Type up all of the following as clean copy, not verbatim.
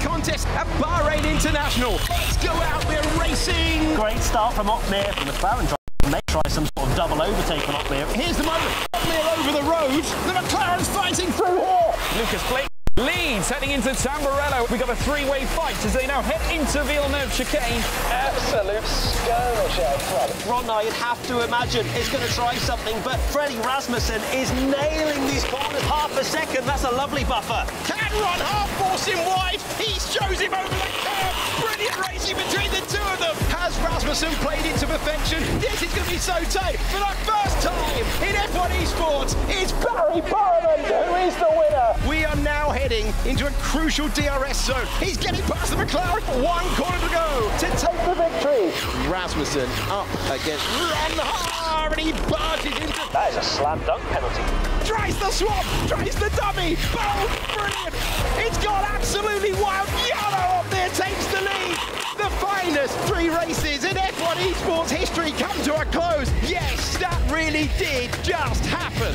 contest at Bahrain International. Let's go out, we're racing. Great start from Otmir from the McLaren driver. May try some sort of double overtake on Otmir. Here's the moment. Otmir over the road. The McLaren's fighting through here. Lucas Blake leads heading into Tamburello. We got a three-way fight as they now head into Villeneuve chicane. Absolute skirmish out front. Ronnar, you'd have to imagine, is going to try something, but Freddie Rasmussen is nailing these corners. Half a second, that's a lovely buffer. Can Ronnar force him wide? He shows him over the curb. Brilliant racing between the two of them. Has Rasmussen played it to perfection? This is going to be so tight. For the first time in F1 Esports, it's Barry Bowman who is the winner. We are now heading into a crucial DRS zone. He's getting past the McLaren. One corner to go to take the victory. Rasmussen up against Ronnar, and he barges into... That is a slam dunk penalty. Tries the swap, tries the dummy. Bold, brilliant. It's gone absolutely wild. Yano up there takes the lead. The finest three races in F1 Esports history come to a close. Yes, that really did just happen.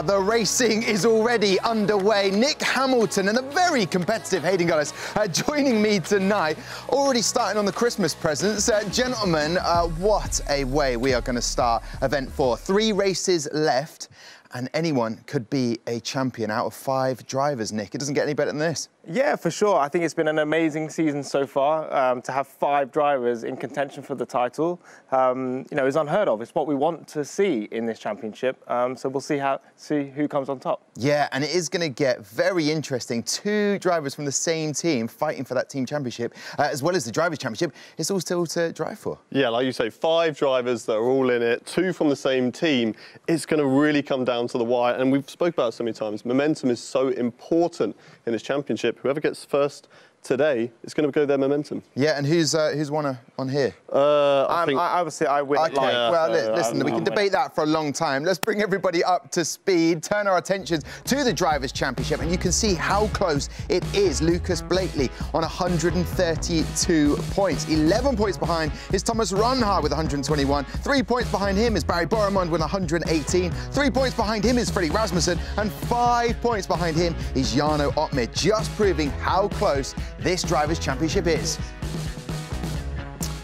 The racing is already underway. Nick Hamilton and the very competitive Hayden Gullis joining me tonight. Already starting on the Christmas presents. Gentlemen, what a way we are going to start event 4. 3 races left, and anyone could be a champion out of 5 drivers, Nick. It doesn't get any better than this. Yeah, for sure. I think it's been an amazing season so far. To have 5 drivers in contention for the title, you know, is unheard of. It's what we want to see in this championship. So we'll see who comes on top. Yeah, and it is going to get very interesting. 2 drivers from the same team fighting for that team championship, as well as the drivers' championship. It's all still to drive for. Yeah, like you say, 5 drivers that are all in it, 2 from the same team. It's going to really come down to the wire, and we've spoke about it so many times. Momentum is so important in this championship. Whoever gets first today is going to go their momentum. Yeah, and who's won on here? Obviously, I win. Okay, well, listen, we can debate that for a long time. Let's bring everybody up to speed, turn our attentions to the Drivers' Championship, and you can see how close it is. Lucas Blakely on 132 points. 11 points behind is Thomas Ronnar with 121. 3 points behind him is Barry Boremund with 118. 3 points behind him is Freddie Rasmussen, and 5 points behind him is Jarno Otmir, just proving how close this Drivers' Championship is.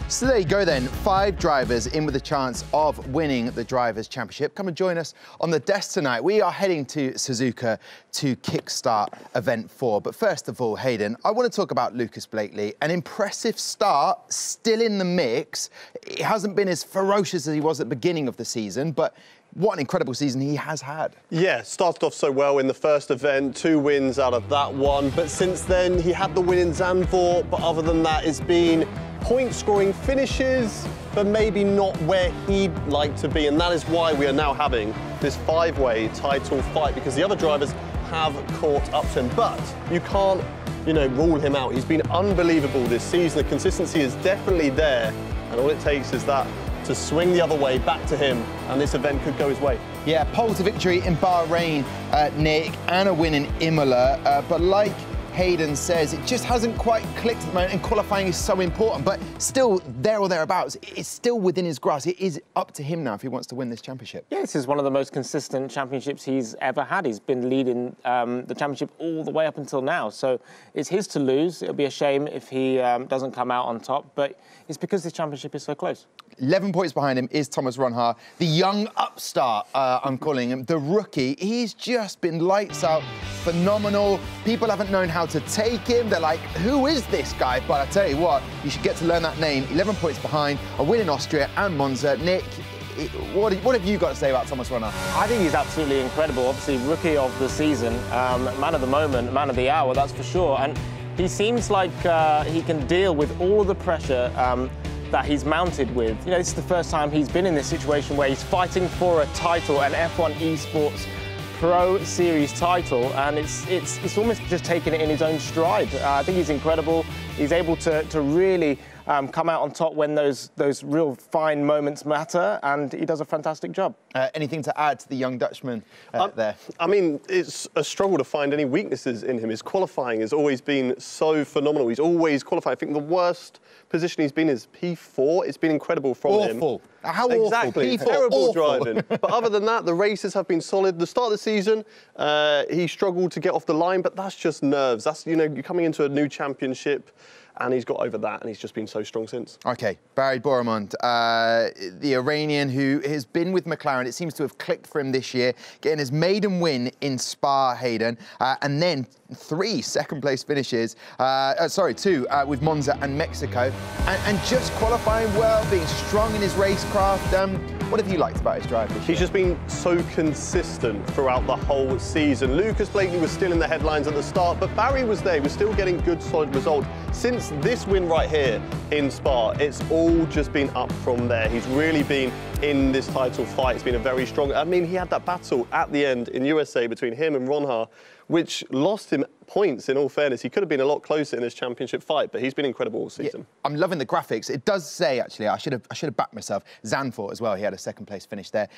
So there you go then, 5 drivers in with a chance of winning the Drivers' Championship. Come and join us on the desk tonight. We are heading to Suzuka to kickstart event 4. But first of all, Hayden, I want to talk about Lucas Blakely. An impressive start, still in the mix. It hasn't been as ferocious as he was at the beginning of the season, but what an incredible season he has had. Yeah, started off so well in the first event, 2 wins out of that one. But since then, he had the win in Zandvoort. But other than that, it's been point-scoring finishes, but maybe not where he'd like to be. And that is why we are now having this 5-way title fight, because the other drivers have caught up to him. But you can't, you know, rule him out. He's been unbelievable this season. The consistency is definitely there. And all it takes is that to swing the other way back to him, and this event could go his way. Yeah, pole to victory in Bahrain, Nick, and a win in Imola. But like Hayden says, it just hasn't quite clicked at the moment, and qualifying is so important. But still, there or thereabouts, it's still within his grasp. It is up to him now if he wants to win this championship. Yeah, this is one of the most consistent championships he's ever had. He's been leading the championship all the way up until now. So it's his to lose. It'll be a shame if he doesn't come out on top. But it's because this championship is so close. 11 points behind him is Thomas Ronnar, the young upstart, I'm calling him, the rookie. He's just been lights out, phenomenal. People haven't known how to take him. They're like, who is this guy? But I tell you what, you should get to learn that name. 11 points behind, a win in Austria and Monza. Nick, what have you got to say about Thomas Ronnar? I think he's absolutely incredible. Obviously, rookie of the season, man of the moment, man of the hour, that's for sure. And he seems like he can deal with all of the pressure that he's mounted with. You know, this is the first time he's been in this situation where he's fighting for a title, an F1 Esports Pro Series title, and it's almost just taking it in his own stride. I think he's incredible. He's able to really come out on top when those real fine moments matter, and he does a fantastic job. Anything to add to the young Dutchman there? I mean, it's a struggle to find any weaknesses in him. His qualifying has always been so phenomenal. He's always qualified. I think the worst position he's been is P4. It's been incredible from him. Awful. How exactly. awful? P4, Terrible awful. driving. But other than that, the races have been solid. The start of the season, he struggled to get off the line, but that's just nerves. That's, you know, you're coming into a new championship, and he's got over that, and he's just been so strong since. OK, Barry Bouremond, the Iranian who has been with McLaren. It seems to have clicked for him this year, getting his maiden win in Spa, Hayden, and then 3 second-place finishes, 2 with Monza and Mexico, and just qualifying well, being strong in his racecraft. What have you liked about his drive this year? He's just been so consistent throughout the whole season. Lucas Blakeney was still in the headlines at the start, but Barry was there. He was still getting good, solid results. Since this win right here in Spa, it's all just been up from there. He's really been in this title fight. It's been a very strong... I mean, he had that battle at the end in USA between him and Ronha, which lost him points, in all fairness. He could have been a lot closer in this championship fight, but he's been incredible all season. Yeah, I'm loving the graphics. It does say, actually, I should have backed myself, Zandvoort as well. He had a second-place finish there.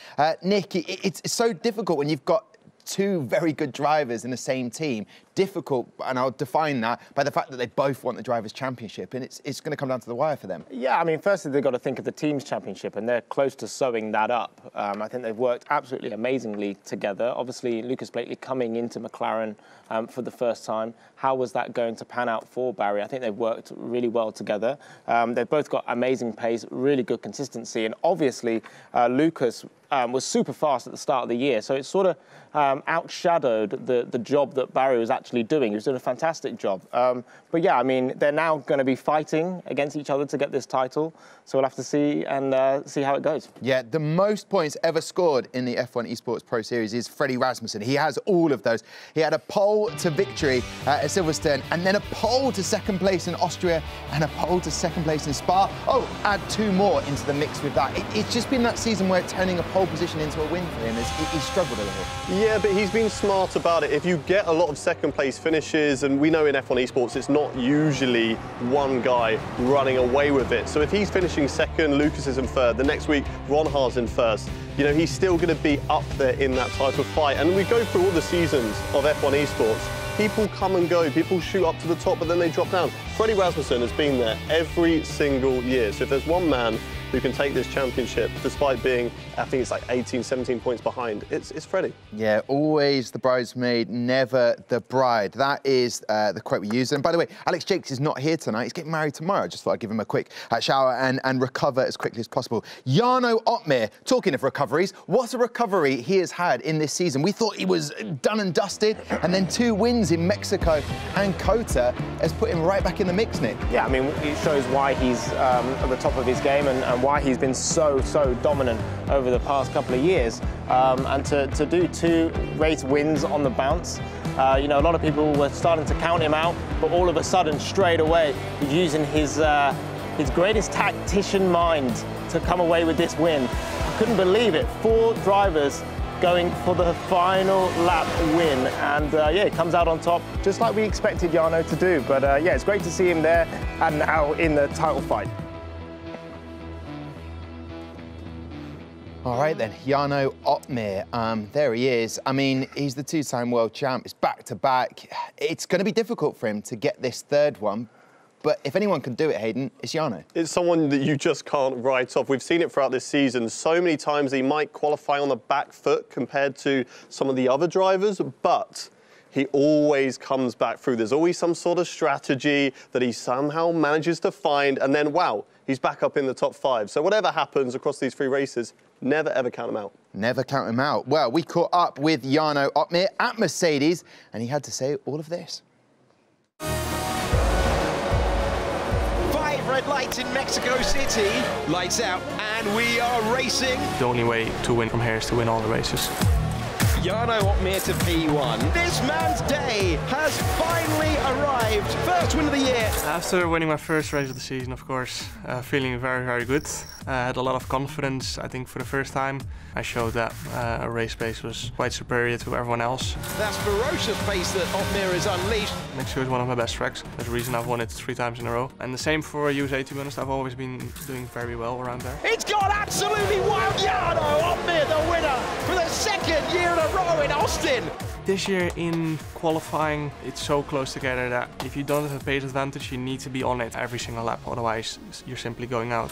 Nick, it's so difficult when you've got 2 very good drivers in the same team. Difficult, and I'll define that by the fact that they both want the Drivers' Championship, and it's going to come down to the wire for them. Yeah, I mean, firstly, they've got to think of the Team's Championship, and they're close to sewing that up. I think they've worked absolutely amazingly together. Obviously, Lucas Blakeney coming into McLaren for the first time. How was that going to pan out for Barry? I think they've worked really well together. They've both got amazing pace, really good consistency, and obviously, Lucas was super fast at the start of the year, so it sort of outshadowed the job that Barry was actually doing. He was doing a fantastic job. But yeah, I mean, they're now going to be fighting against each other to get this title, so we'll have to see and see how it goes. Yeah, the most points ever scored in the F1 Esports Pro Series is Freddie Rasmussen. He has all of those. He had a pole to victory at Silverstone, and then a pole to second place in Austria, and a pole to second place in Spa. Oh, add 2 more into the mix with that. It's just been that season where turning a pole position into a win for him, he's struggled a little. Yeah, but he's been smart about it. If you get a lot of second-place finishes, and we know in F1 Esports it's not usually one guy running away with it. So if he's finishing second, Lucas is in third, the next week Ronha's in first, you know, he's still going to be up there in that title fight. And we go through all the seasons of F1 Esports. People come and go, people shoot up to the top, but then they drop down. Freddie Rasmussen has been there every single year. So if there's one man who can take this championship, despite being, I think it's like 18, 17 points behind, it's Freddie. Yeah, always the bridesmaid, never the bride. That is the quote we use. And by the way, Alex Jakes is not here tonight. He's getting married tomorrow. I just thought I'd give him a quick shower and recover as quickly as possible. Jarno Opmeer, talking of recoveries, what a recovery he has had in this season. We thought he was done and dusted, and then 2 wins in Mexico and Kota has put him right back in the mix, Nick. Yeah, I mean, it shows why he's at the top of his game and why he's been so dominant over the past couple of years. And to do 2 race wins on the bounce, you know, a lot of people were starting to count him out, but all of a sudden, straight away, he's using his greatest tactician mind to come away with this win. I couldn't believe it. 4 drivers going for the final lap win, and yeah, it comes out on top, just like we expected Jarno to do. But yeah, it's great to see him there and now in the title fight. All right then, Jarno Opmeer, there he is. I mean, he's the 2-time world champ. It's back-to-back. It's going to be difficult for him to get this 3rd one. But if anyone can do it, Hayden, it's Jarno. It's someone that you just can't write off. We've seen it throughout this season. So many times he might qualify on the back foot compared to some of the other drivers, but he always comes back through. There's always some sort of strategy that he somehow manages to find, and then, wow, he's back up in the top 5. So whatever happens across these 3 races, never, ever count him out. Never count him out. Well, we caught up with Jarno Opmeer at Mercedes, and he had to say all of this. 5 red lights in Mexico City. Lights out, and we are racing. The only way to win from here is to win all the races. Jarno Opmeer to P1. This man's day has finally arrived. First win of the year. After winning my first race of the season, of course, feeling very, very good. I had a lot of confidence. I think for the first time, I showed that race pace was quite superior to everyone else. That's ferocious pace that Opmeer is unleashed. Next year is one of my best tracks. There's a reason I've won it 3 times in a row. And the same for USA, to be honest. I've always been doing very well around there. It's gone absolutely wild. Jarno Opmeer, the winner for the second year in a row in Austin. This year in qualifying, it's so close together that if you don't have a pace advantage, you need to be on it every single lap. Otherwise, you're simply going out.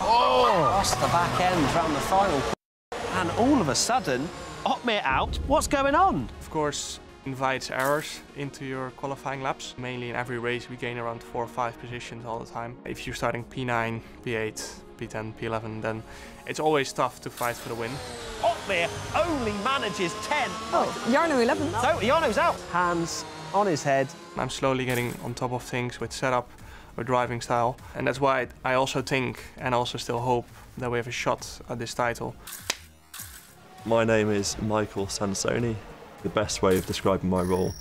Oh! Lost the back end round the final. And all of a sudden, Opmeer out. What's going on? Of course, invites errors into your qualifying laps. Mainly in every race, we gain around 4 or 5 positions all the time. If you're starting P9, P8, P10, P11, then it's always tough to fight for the win. Opmeer only manages 10. Oh, Jarno 11. So Jarno's out. Hands on his head. I'm slowly getting on top of things with setup, with driving style. And that's why I also think, and also still hope, that we have a shot at this title. My name is Michael Sansoni. The best way of describing my role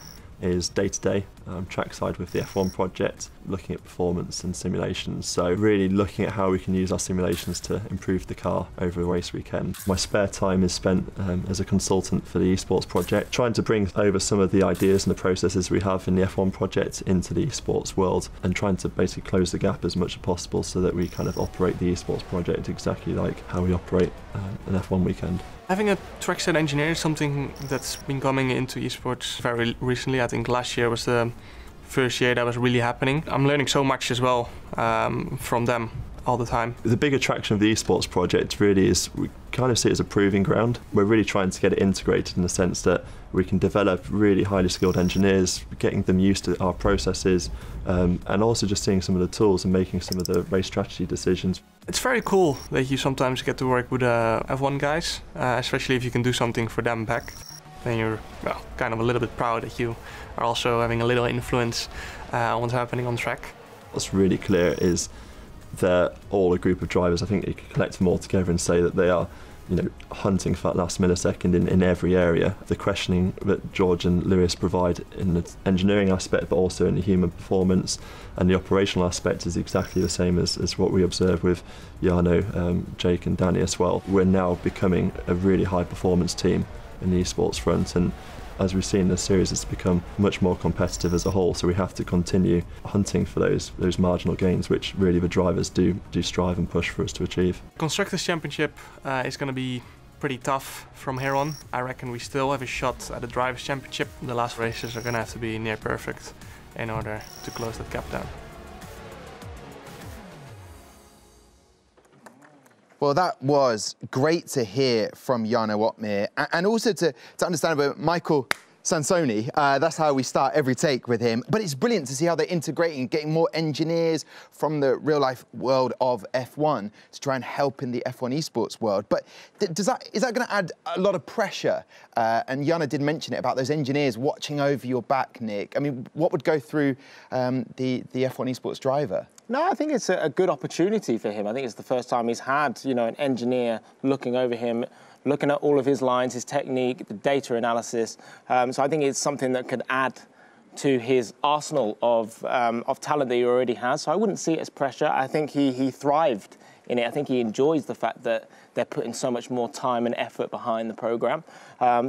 is day-to-day, trackside with the F1 project, looking at performance and simulations. So really looking at how we can use our simulations to improve the car over a race weekend. My spare time is spent as a consultant for the Esports project, trying to bring over some of the ideas and the processes we have in the F1 project into the esports world, and trying to basically close the gap as much as possible so that we kind of operate the esports project exactly like how we operate an F1 weekend. Having a trackside engineer is something that's been coming into esports very recently. I think last year was the first year that was really happening. I'm learning so much as well from them all the time. The big attraction of the esports project really is we kind of see it as a proving ground. We're really trying to get it integrated in the sense that we can develop really highly skilled engineers, getting them used to our processes, and also just seeing some of the tools and making some of the race strategy decisions. It's very cool that you sometimes get to work with F1 guys, especially if you can do something for them back. Then you're kind of a little bit proud that you are also having a little influence on what's happening on track. What's really clear is they're all a group of drivers. I think you can collect them all together and say that they are, hunting for that last millisecond in every area. The questioning that George and Lewis provide in the engineering aspect, but also in the human performance and the operational aspect, is exactly the same as what we observe with Jarno, Jake and Danny as well. We're now becoming a really high performance team in the esports front, and as we've seen in the series, it's become much more competitive as a whole, so we have to continue hunting for those marginal gains, which really the drivers do strive and push for us to achieve. Constructors' Championship is going to be pretty tough from here on. I reckon we still have a shot at the Drivers' Championship. The last races are going to have to be near perfect in order to close that gap down. Well, that was great to hear from Jarno Opmeer, and also to understand about Michael Sansoni. That's how we start every take with him. But it's brilliant to see how they're integrating, getting more engineers from the real-life world of F1 to try and help in the F1 esports world. But is that going to add a lot of pressure? And Jarno did mention it about those engineers watching over your back, Nick. I mean, what would go through the F1 esports driver? No, I think it's a good opportunity for him. I think it's the first time he's had, an engineer looking over him, looking at all of his lines, his technique, the data analysis. So I think it's something that could add to his arsenal of talent that he already has. So I wouldn't see it as pressure. I think he thrived in it. I think he enjoys the fact that they're putting so much more time and effort behind the program.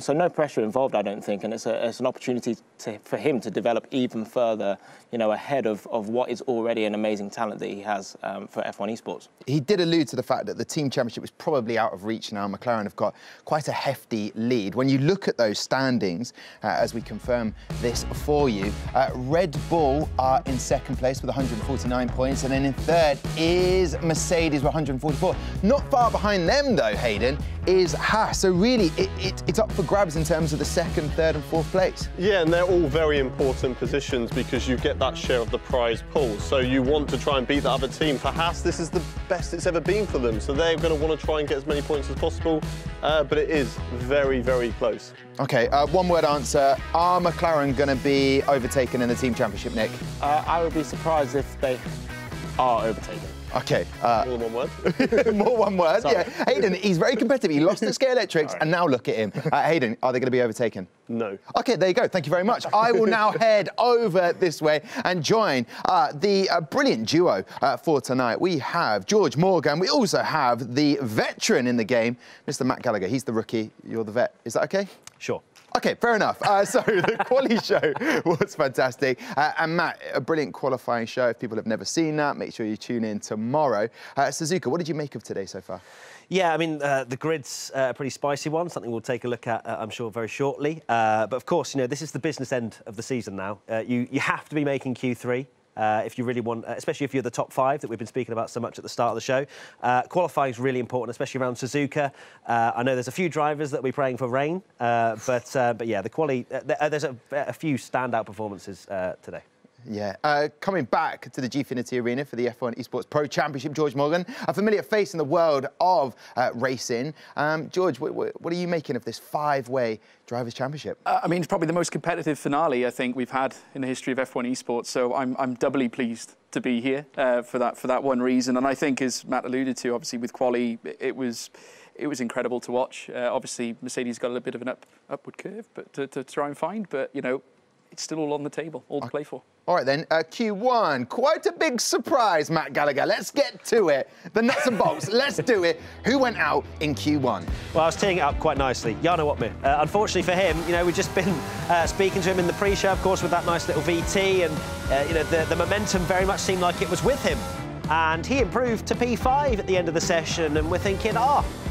So no pressure involved, I don't think, and it's an opportunity for him to develop even further, ahead of what is already an amazing talent that he has for F1 esports. He did allude to the fact that the team championship is probably out of reach now. McLaren have got quite a hefty lead. When you look at those standings, as we confirm this for you, Red Bull are in second place with 149 points, and then in third is Mercedes with 144. Not far behind them, though, Hayden, is Haas. So really, it's up for grabs in terms of the second, third and fourth place. Yeah, and they're all very important positions because you get that share of the prize pool. So you want to try and beat the other team. For Haas, this is the best it's ever been for them. So they're going to want to try and get as many points as possible. But it is very, very close. OK, one-word answer. Are McLaren going to be overtaken in the team championship, Nick? I would be surprised if they are overtaken. Okay. More than one word. More one word, Sorry. yeah. Hayden, he's very competitive. He lost to Scale Electrics, and now look at him. Hayden, are they going to be overtaken? No. Okay, there you go. Thank you very much. I will now head over this way and join the brilliant duo for tonight. We have George Morgan. We also have the veteran in the game, Mr. Matt Gallagher. He's the rookie. You're the vet. Is that okay? Sure. Okay, fair enough. So the quali show was fantastic. And Matt, a brilliant qualifying show. If people have never seen that, make sure you tune in tomorrow. Suzuka, what did you make of today so far? Yeah, I mean, the grid's a pretty spicy one, something we'll take a look at, I'm sure, very shortly. But of course, you know, this is the business end of the season now. You have to be making Q3. If you really want, especially if you're the top 5 that we've been speaking about so much at the start of the show. Qualifying is really important, especially around Suzuka. I know there's a few drivers that we're praying for rain, but yeah, the quali, there's a few standout performances today. Yeah, coming back to the Gfinity Arena for the F1 Esports Pro Championship, George Morgan, a familiar face in the world of racing. George, what are you making of this 5-way Drivers' Championship? I mean, it's probably the most competitive finale I think we've had in the history of F1 Esports, so I'm doubly pleased to be here for that one reason. And I think, as Matt alluded to, obviously with quali, it was incredible to watch. Obviously, Mercedes got a little bit of an upward curve, but to try and find, but you know, it's still all on the table, all to play for. All right then, Q1, quite a big surprise, Matt Gallagher. Let's get to it. The nuts and bolts, let's do it. Who went out in Q1? Well, I was teeing it up quite nicely. Jarno Opmeer. Unfortunately for him, you know, we've just been speaking to him in the pre-show, of course, with that nice little VT, and you know, the momentum very much seemed like it was with him. And he improved to P5 at the end of the session, and we're thinking,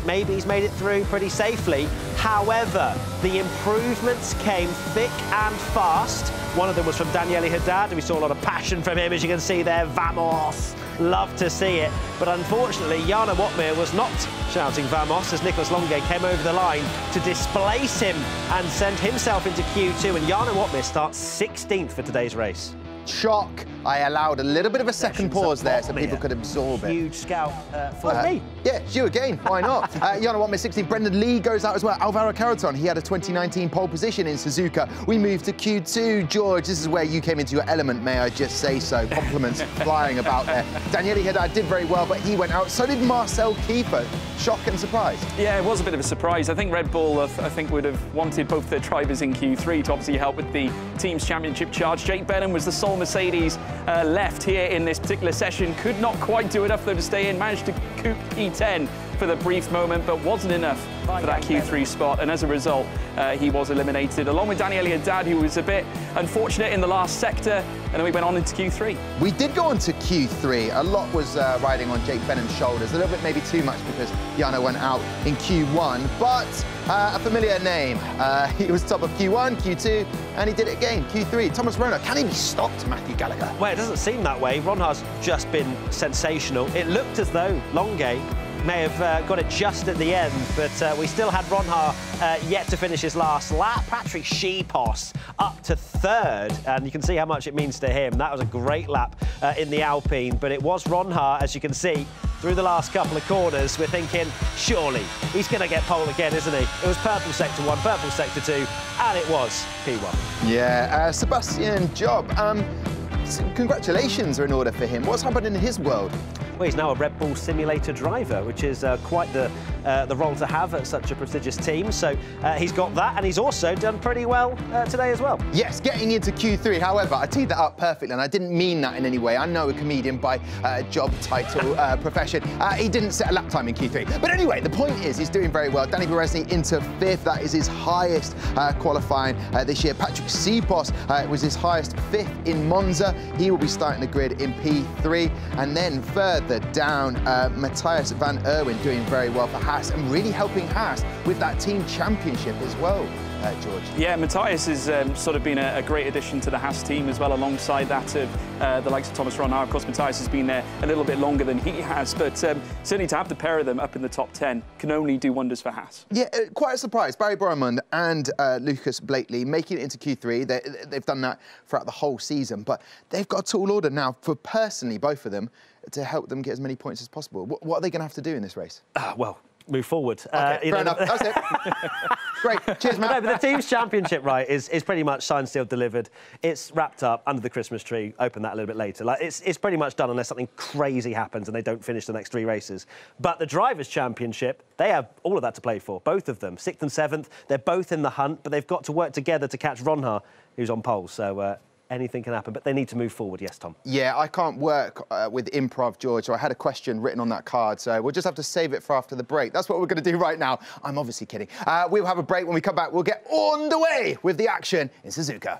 maybe he's made it through pretty safely. However, the improvements came thick and fast. One of them was from Daniele Haddad. We saw a lot of passion from him, as you can see there. Vamos! Love to see it. But unfortunately, Jarno Opmeer was not shouting Vamos as Nicolas Longuet came over the line to displace him and send himself into Q2. And Jarno Opmeer starts 16th for today's race. Shock. I allowed a little bit of a second pause there so people could absorb it. Huge scout for me. Yeah, it's you again. Why not? Jarno Opmeer 16. Brendan Lee goes out as well. Alvaro Carreton, he had a 2019 pole position in Suzuka. We move to Q2. George, this is where you came into your element, may I just say so. Compliments flying about there. Daniele Haddad did very well, but he went out. So did Marcel Kiefer. Shock and surprise. Yeah, it was a bit of a surprise. I think Red Bull, I think, would have wanted both their drivers in Q3 to obviously help with the team's championship charge. Jake Benham was the sole Mercedes left here in this particular session. Could not quite do enough, though, to stay in. Managed to coop P10 for the brief moment, but wasn't enough for that Q3 spot. And as a result, he was eliminated, along with Daniele Haddad, who was a bit unfortunate in the last sector. And then we went on into Q3. We did go on to Q3. A lot was riding on Jake Benham's shoulders. A little bit, maybe too much, because Jarno went out in Q1. But a familiar name. He was top of Q1, Q2, and he did it again. Q3. Thomas Rona. Can he be stopped, Matthew Gallagher? Well, it doesn't seem that way. Ronhar's just been sensational. It looked as though Longuet may have got it just at the end, but we still had Ronhar yet to finish his last lap. Patrick Sheepos up to 3rd, and you can see how much it means to him. That was a great lap in the Alpine, but it was Ronhar, as you can see, through the last couple of corners. We're thinking, surely he's going to get pole again, isn't he? It was purple sector 1, purple sector 2, and it was P1. Yeah, Sebastian Job. Congratulations are in order for him. What's happened in his world? Well, he's now a Red Bull simulator driver, which is quite the role to have at such a prestigious team. So he's got that, and he's also done pretty well today as well. Yes, getting into Q3. However, I teed that up perfectly, and I didn't mean that in any way. I know a comedian by job title profession. He didn't set a lap time in Q3. But anyway, the point is he's doing very well. Danny Beresny into 5th. That is his highest qualifying this year. Patrick Sipos was his highest 5th in Monza. He will be starting the grid in P3. And then further down, Matthias Van Erwin doing very well for Haas and really helping Haas with that team championship as well. George. Yeah, Matthias has sort of been a great addition to the Haas team as well, alongside that of the likes of Thomas Ronhar. Of course, Matthias has been there a little bit longer than he has, but certainly to have the pair of them up in the top 10 can only do wonders for Haas. Yeah, quite a surprise. Barry Boromund and Lucas Blakely making it into Q3. They've done that throughout the whole season, but they've got a tall order now for personally, both of them, to help them get as many points as possible. What are they going to have to do in this race? Well, move forward. Okay, fair enough. That's it. Great. Cheers, man. No, but the team's championship, right, is pretty much signed, sealed, delivered. It's wrapped up under the Christmas tree. Open that a little bit later. Like, it's pretty much done unless something crazy happens and they don't finish the next 3 races. But the Drivers' Championship, they have all of that to play for, both of them. 6th and 7th, they're both in the hunt, but they've got to work together to catch Ronha, who's on pole. So anything can happen, but they need to move forward. Yes, Tom? Yeah, I can't work with improv, George, so I had a question written on that card, so we'll just have to save it for after the break. That's what we're going to do right now. I'm obviously kidding. We'll have a break. When we come back, we'll get on the way with the action in Suzuka.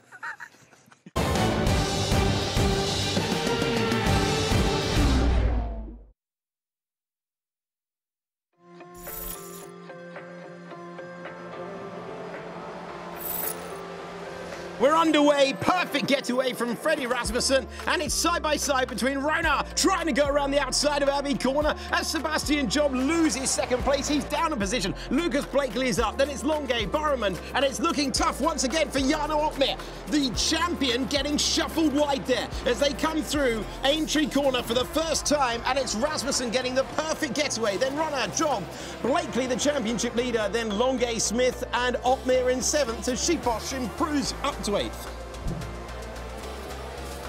We're underway, perfect getaway from Freddie Rasmussen, and it's side-by-side between Ronha trying to go around the outside of Abbey Corner as Sebastian Job loses second place. He's down a position. Lucas Blakely is up, then it's Longuet, Burriman, and it's looking tough once again for Jarno Opmeer. The champion getting shuffled wide there as they come through Aintree Corner for the first time, and it's Rasmussen getting the perfect getaway. Then Ronha, Job, Blakely the championship leader, then Longuet, Smith, and Opmeer in 7th as Shiposh improves up to 8th.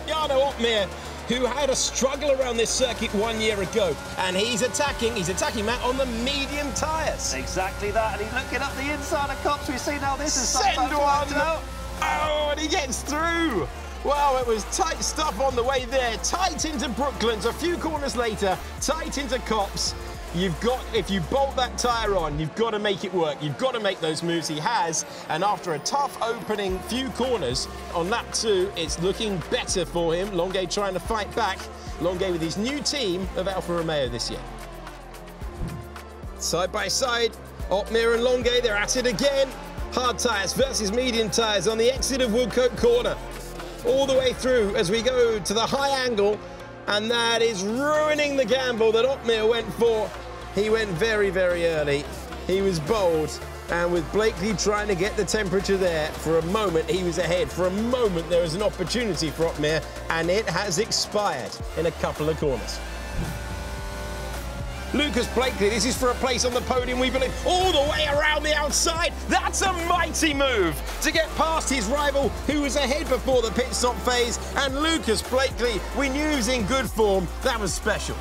Jarno Opmeer, who had a struggle around this circuit 1 year ago, and he's attacking Matt on the medium tyres. Exactly that, and he's looking up the inside of Cops. We see now this is Send one! Oh, and he gets through. Well, it was tight stuff on the way there. Tight into Brooklands, a few corners later, tight into Cops. If you bolt that tyre on, you've got to make it work. You've got to make those moves. He has, and after a tough opening few corners on lap 2, it's looking better for him. Longuet trying to fight back. Longuet with his new team of Alfa Romeo this year. Side by side, Opmeer and Longuet, they're at it again. Hard tyres versus medium tyres on the exit of Woodcote Corner. All the way through as we go to the high angle, and that is ruining the gamble that Opmeer went for. He went very, very early. He was bold, and with Blakely trying to get the temperature there, for a moment he was ahead. For a moment there was an opportunity for Opmeer, and it has expired in a couple of corners. Lucas Blakely, this is for a place on the podium, we believe, all the way around the outside. That's a mighty move to get past his rival, who was ahead before the pit stop phase. And Lucas Blakely, we knew he was in good form. That was special.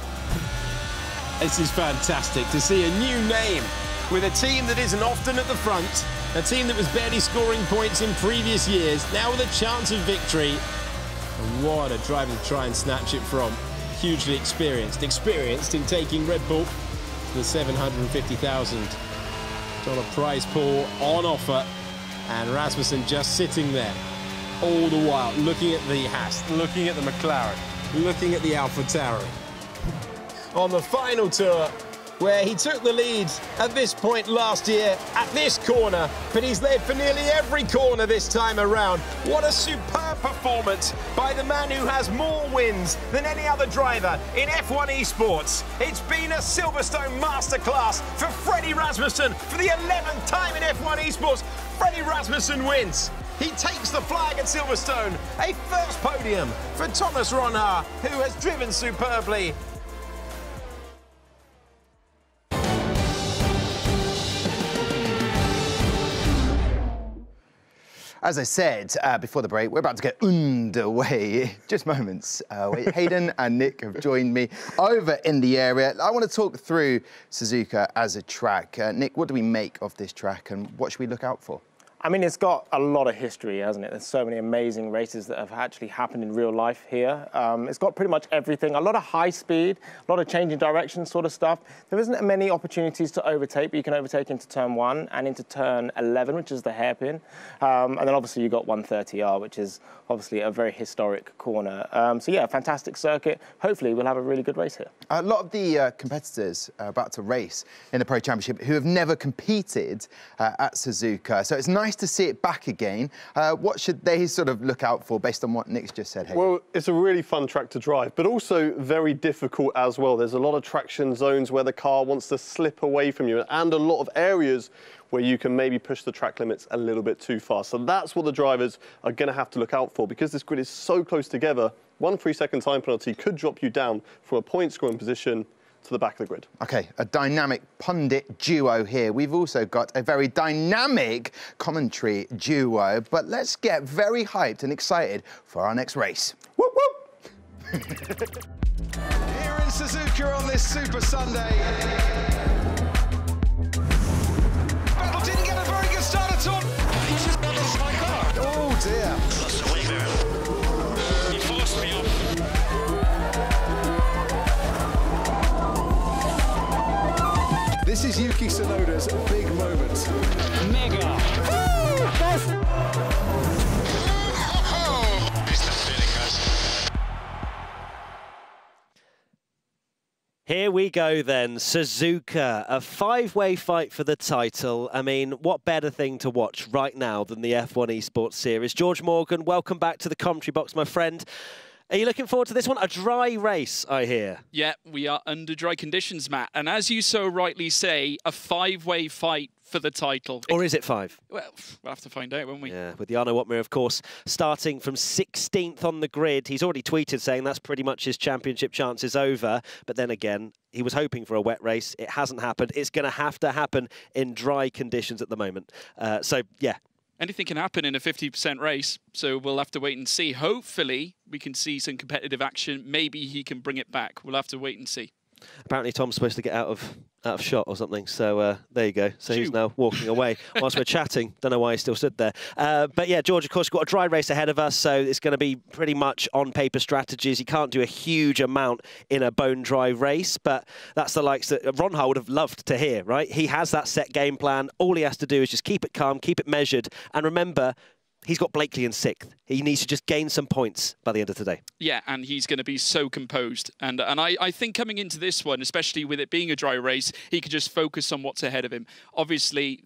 This is fantastic to see a new name with a team that isn't often at the front, a team that was barely scoring points in previous years, now with a chance of victory. And what a driver to try and snatch it from. Hugely experienced in taking Red Bull to the $750,000 prize pool on offer, and Rasmussen just sitting there all the while looking at the Haas, looking at the McLaren, looking at the AlphaTauri. On the final tour, where he took the lead at this point last year at this corner, but he's led for nearly every corner this time around. What a superb performance by the man who has more wins than any other driver in F1 Esports. It's been a Silverstone masterclass for Freddie Rasmussen for the 11th time in F1 Esports. Freddie Rasmussen wins. He takes the flag at Silverstone, a first podium for Thomas Ronha, who has driven superbly. As I said before the break, we're about to get underway. Just moments. Hayden and Nick have joined me over in the area. I want to talk through Suzuka as a track. Nick, what do we make of this track and what should we look out for? I mean, it's got a lot of history, hasn't it? There's so many amazing races that have actually happened in real life here. It's got pretty much everything. A lot of high speed, a lot of changing direction sort of stuff. There isn't many opportunities to overtake, but you can overtake into turn 1 and into turn 11, which is the hairpin. And then obviously you've got 130R, which is obviously a very historic corner. So yeah, fantastic circuit. Hopefully we'll have a really good race here. A lot of the competitors are about to race in the Pro Championship who have never competed at Suzuka. So it's nice to see it back again. What should they sort of look out for based on what Nick's just said? Hayden? Well, it's a really fun track to drive, but also very difficult as well. There's a lot of traction zones where the car wants to slip away from you, and a lot of areas where you can maybe push the track limits a little bit too far. So that's what the drivers are going to have to look out for, because this grid is so close together. 1 3-second time penalty could drop you down from a point scoring position to the back of the grid. OK, a dynamic pundit duo here. We've also got a very dynamic commentary duo. But let's get very hyped and excited for our next race. Whoop, whoop! Here in Suzuka on this Super Sunday. Battle didn't get a very good start at all. Oh dear. He forced me off. This is Yuki Tsunoda's big moment. Mega. Here we go then, Suzuka, a five-way fight for the title. I mean, what better thing to watch right now than the F1 Esports series? George Morgan, welcome back to the commentary box, my friend. Are you looking forward to this one? A dry race, I hear. Yeah, we are under dry conditions, Matt. And as you so rightly say, a five-way fight for the title. Or is it five? Well, we'll have to find out, won't we? Yeah, with Jarno Wotmer, of course, starting from 16th on the grid. He's already tweeted saying that's pretty much his championship chances over. But then again, he was hoping for a wet race. It hasn't happened. It's going to have to happen in dry conditions at the moment. So, yeah. Anything can happen in a 50% race, so we'll have to wait and see. Hopefully, we can see some competitive action. Maybe he can bring it back. We'll have to wait and see. Apparently, Tom's supposed to get out of shot or something. So there you go. So he's now walking away whilst we're chatting. Don't know why he still stood there. But yeah, George, of course, got a dry race ahead of us. So it's going to be pretty much on paper strategies. You can't do a huge amount in a bone dry race, but that's the likes that Ronha would have loved to hear, right? He has that set game plan. All he has to do is just keep it calm, keep it measured. And remember, he's got Blakely in 6th. He needs to just gain some points by the end of today. Yeah, and he's going to be so composed. And I think coming into this one, especially with it being a dry race, he could just focus on what's ahead of him. Obviously,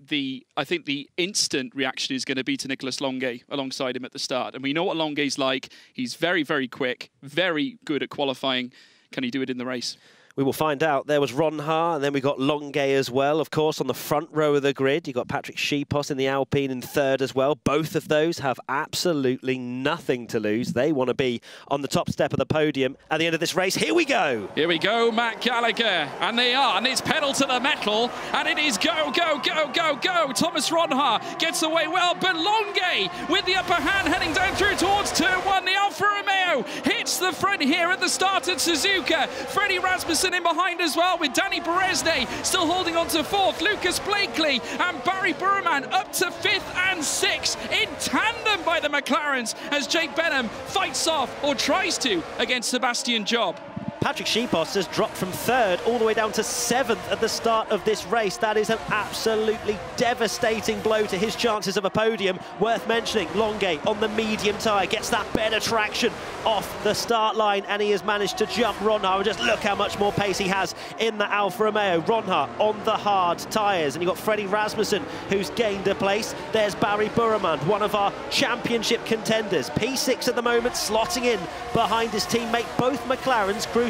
I think the instant reaction is going to be to Nicolas Longuet alongside him at the start. And we know what Longuet's like. He's very, very quick, very good at qualifying. Can he do it in the race? We will find out. There was Ronha, and then we got Longuet as well, of course, on the front row of the grid. You got Patrick Schipos in the Alpine in 3rd as well. Both of those have absolutely nothing to lose. They want to be on the top step of the podium at the end of this race. Here we go. Here we go, Matt Gallagher. And they are, and it's pedal to the metal, and it is go, go, go, go, go. Thomas Ronha gets away well, but Longuet with the upper hand heading down through towards turn 1. The Alfa Romeo hits the front here at the start at Suzuka. Freddie Rasmussen in behind as well, with Danny Beresnay still holding on to 4th. Lucas Blakely and Barry Burman up to 5th and 6th in tandem by the McLarens as Jake Benham fights off, or tries to, against Sebastian Job. Patrick Schipos has dropped from 3rd all the way down to 7th at the start of this race. That is an absolutely devastating blow to his chances of a podium. Worth mentioning, Longuet on the medium tyre gets that better traction off the start line, and he has managed to jump Ronha. And just look how much more pace he has in the Alfa Romeo. Ronha on the hard tyres, and you've got Freddie Rasmussen, who's gained a place. There's Barry Burman, one of our championship contenders. P6 at the moment, slotting in behind his teammate. Both McLarens, crucially,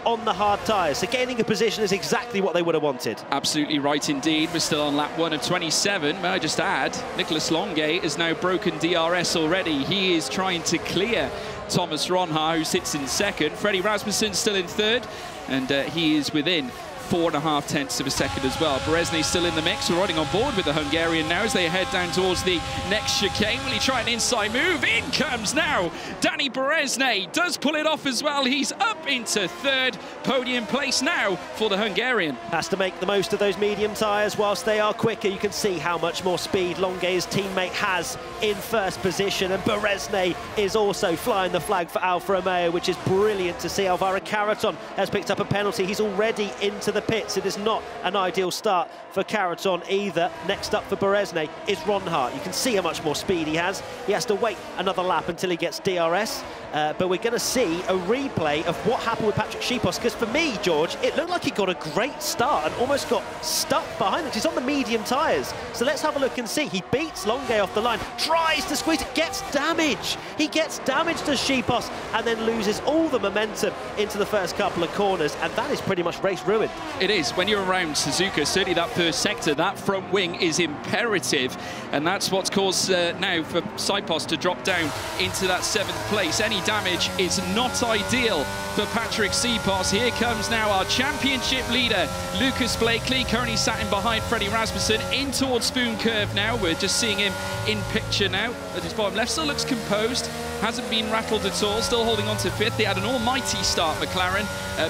on the hard tyres. So gaining a position is exactly what they would have wanted. Absolutely right indeed. We're still on lap 1 of 27. May I just add, Nicolas Longuet has now broken DRS already. He is trying to clear Thomas Ronha, who sits in 2nd. Freddie Rasmussen still in 3rd, and he is within 4.5 tenths of a second as well. Beresnay still in the mix. We're riding on board with the Hungarian now as they head down towards the next chicane. Will he try an inside move? In comes now Danny Beresnay. Does pull it off as well. He's up into 3rd. Podium place now for the Hungarian. Has to make the most of those medium tyres whilst they are quicker. You can see how much more speed Longuet's teammate has in 1st position, and Beresnay is also flying the flag for Alfa Romeo, which is brilliant to see. Alvaro Carreton has picked up a penalty. He's already into the pits. It is not an ideal start for Carreton either. Next up for Beresnay is Ronha. You can see how much more speed he has. He has to wait another lap until he gets DRS. But we're going to see a replay of what happened with Patrick Schipos, because for me, George, it looked like he got a great start and almost got stuck behind it. He's on the medium tyres. So let's have a look and see. He beats Longuet off the line, tries to squeeze it, gets damage. He gets damage to Schipos and then loses all the momentum into the first couple of corners, and that is pretty much race ruined. It is. When you're around Suzuka, certainly that first sector, that front wing is imperative. And that's what's caused now for Saipos to drop down into that 7th place. Any damage is not ideal for Patrick Saipos. Here comes now our championship leader, Lucas Blakely, currently sat in behind Freddie Rasmussen, in towards Spoon Curve now. We're just seeing him in picture now at his bottom left. Still looks composed, hasn't been rattled at all, still holding on to 5th. They had an almighty start, McLaren,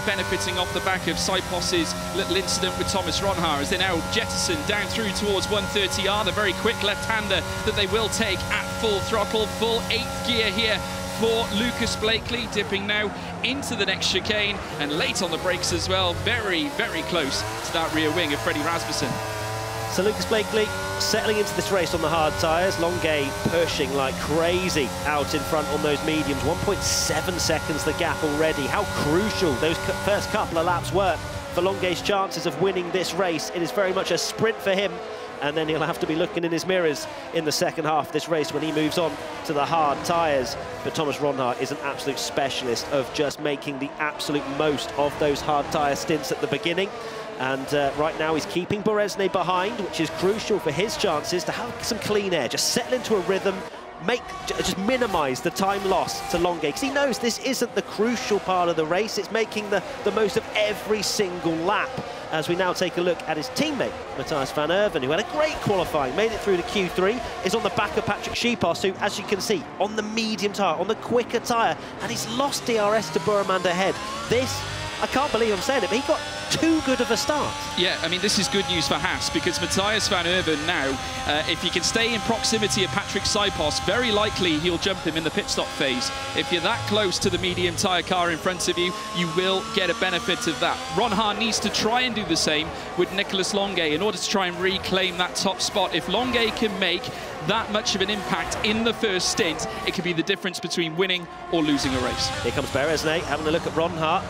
benefiting off the back of Saipos's little incident with Thomas Ronhaar, as they now jettison down through towards 130R, the very quick left-hander that they will take at full throttle, full 8th gear here for Lucas Blakely, dipping now into the next chicane, and late on the brakes as well, very, very close to that rear wing of Freddie Rasmussen. So Lucas Blakely settling into this race on the hard tyres. Longuet pushing like crazy out in front on those mediums. 1.7 seconds the gap already. How crucial those first couple of laps were for Longuet's chances of winning this race. It is very much a sprint for him, and then he'll have to be looking in his mirrors in the second half of this race when he moves on to the hard tyres. But Thomas Ronhaar is an absolute specialist of just making the absolute most of those hard tyre stints at the beginning. And right now he's keeping Beresnay behind, which is crucial for his chances to have some clean air, just settle into a rhythm, just minimise the time lost to Longuet, because he knows this isn't the crucial part of the race. It's making the most of every single lap. As we now take a look at his teammate, Matthias van Erven, who had a great qualifying, made it through to Q3, is on the back of Patrick Saipos, who, as you can see, on the medium tyre, on the quicker tyre, and he's lost DRS to Bourmand ahead. This, I can't believe I'm saying it, but he got too good of a start. Yeah, I mean, this is good news for Haas, because Matthias van Erven now, if he can stay in proximity of Patrick Saipos, very likely he'll jump him in the pit stop phase. If you're that close to the medium tyre car in front of you, you will get a benefit of that. Ronhaar needs to try and do the same with Nicolas Longuet in order to try and reclaim that top spot. If Longuet can make that much of an impact in the first stint, it could be the difference between winning or losing a race. Here comes Beresnay having a look at Ronhaar.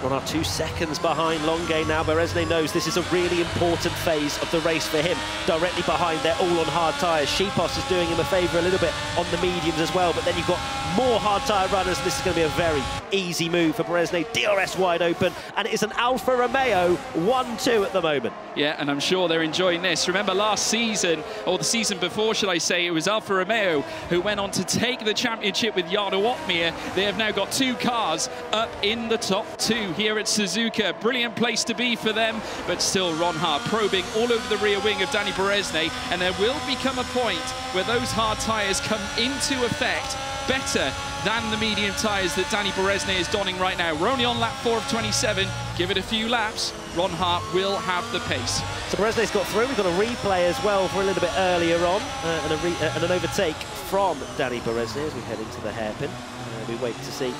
Ronhaar 2 seconds behind Longuet now. Beresnay knows this is a really important phase of the race for him. Directly behind, they're all on hard tyres. Saipos is doing him a favour a little bit on the mediums as well, but then you've got more hard tyre runners. This is going to be a very easy move for Beresnay. DRS wide open, and it is an Alfa Romeo 1-2 at the moment. Yeah, and I'm sure they're enjoying this. Remember last season, or the season before, should I say, it was Alfa Romeo who went on to take the championship with Jarno Opmeer. They have now got 2 cars up in the top 2 here at Suzuka. Brilliant place to be for them, but still Ronhaar probing all over the rear wing of Danny Beresnay, and there will become a point where those hard tyres come into effect better than the medium tyres that Danny Beresnay is donning right now. We're only on lap 4 of 27. Give it a few laps, Ronhaar will have the pace. So Beresnay's got through. We've got a replay as well for a little bit earlier on, and an overtake from Danny Beresnay as we head into the hairpin. We wait to see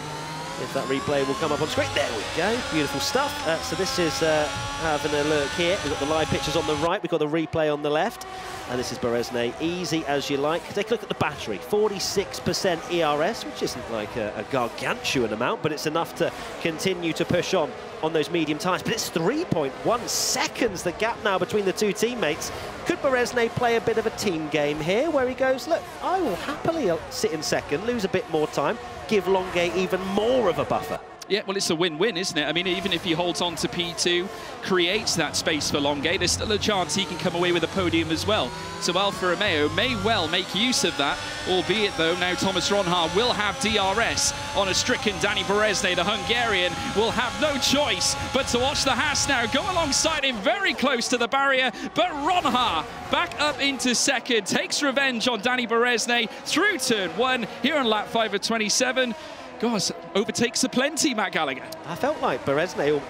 if that replay will come up on screen. There we go, beautiful stuff. So this is having a look here. We've got the live pictures on the right, we've got the replay on the left. And this is Beresnay, easy as you like. Take a look at the battery, 46% ERS, which isn't like a gargantuan amount, but it's enough to continue to push on those medium tyres. But it's 3.1 seconds, the gap now between the 2 teammates. Could Beresnay play a bit of a team game here, where he goes, look, I will happily sit in second, lose a bit more time, give Longuet even more of a buffer? Yeah, well, it's a win-win, isn't it? I mean, even if he holds on to P2, creates that space for Longuet, there's still a chance he can come away with a podium as well. So Alfa Romeo may well make use of that, albeit, though, now Thomas Ronhaar will have DRS on a stricken Danny Beresnay. The Hungarian will have no choice but to watch the Haas now go alongside him very close to the barrier, but Ronhaar back up into second, takes revenge on Danny Beresnay through turn 1 here on lap 5 of 27. Gosh, overtakes aplenty, Matt Gallagher. I felt like Beresnay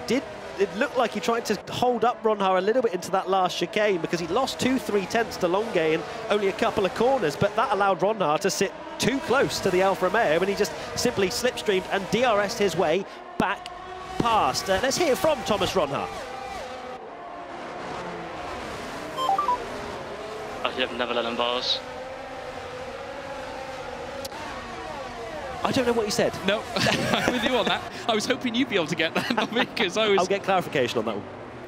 it looked like he tried to hold up Ronhaar a little bit into that last chicane, because he lost 2-3 tenths to Longuet in only a couple of corners, but that allowed Ronhaar to sit too close to the Alfa Romeo, and he just simply slipstreamed and DRS'd his way back past. Let's hear from Thomas Ronhaar. I've never let him pass. I don't know what you said. No, I'm with you on that. I was hoping you'd be able to get that, not me, because I was... I'll get clarification on that one.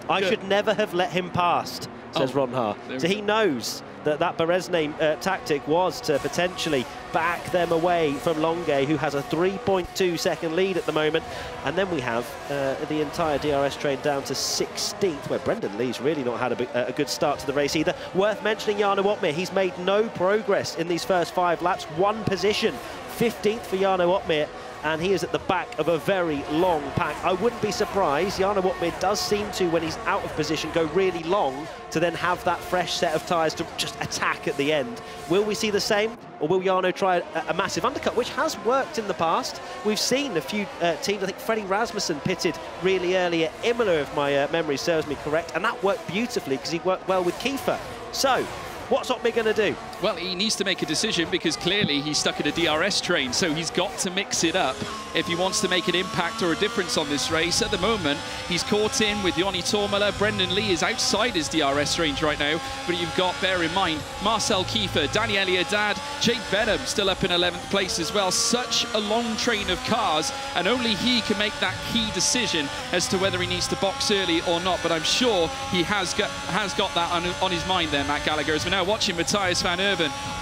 I should never have let him past says Ron Ha. So he knows that Berezne tactic was to potentially back them away from Longuet, who has a 3.2 second lead at the moment. And then we have the entire DRS train down to 16th, where Brendan Lee's really not had a good start to the race either. Worth mentioning Jarno Opmeer, he's made no progress in these first 5 laps, 1 position, 15th for Jarno Opmeer. And he is at the back of a very long pack. I wouldn't be surprised. Jarno Opmeer does seem to, when he's out of position, go really long to then have that fresh set of tyres to just attack at the end. Will we see the same? Or will Jarno try a massive undercut, which has worked in the past? We've seen a few teams, I think Freddie Rasmussen pitted really early at Imola, if my memory serves me correct, and that worked beautifully because he worked well with Kiefer. So, what's Opmeer going to do? Well, he needs to make a decision because clearly he's stuck in a DRS train, so he's got to mix it up if he wants to make an impact or a difference on this race. At the moment, he's caught in with Joni Tormala. Brendan Lee is outside his DRS range right now, but you've got, bear in mind, Marcel Kiefer, Danny Eliadad, Jake Benham still up in 11th place as well. Such a long train of cars, and only he can make that key decision as to whether he needs to box early or not, but I'm sure he has got that on his mind there, Matt Gallagher, as we're now watching Matthias van Erven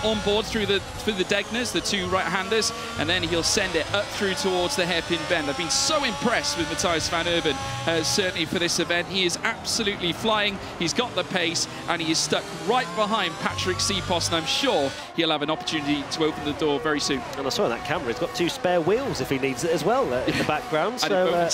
on board through the Degners, the 2 right-handers, and then he'll send it up through towards the hairpin bend. I've been so impressed with Matthias van Erven, certainly for this event. He is absolutely flying, he's got the pace, and he is stuck right behind Patrick Sipos, and I'm sure he'll have an opportunity to open the door very soon. And I saw on that camera, he's got 2 spare wheels if he needs it as well in the background. So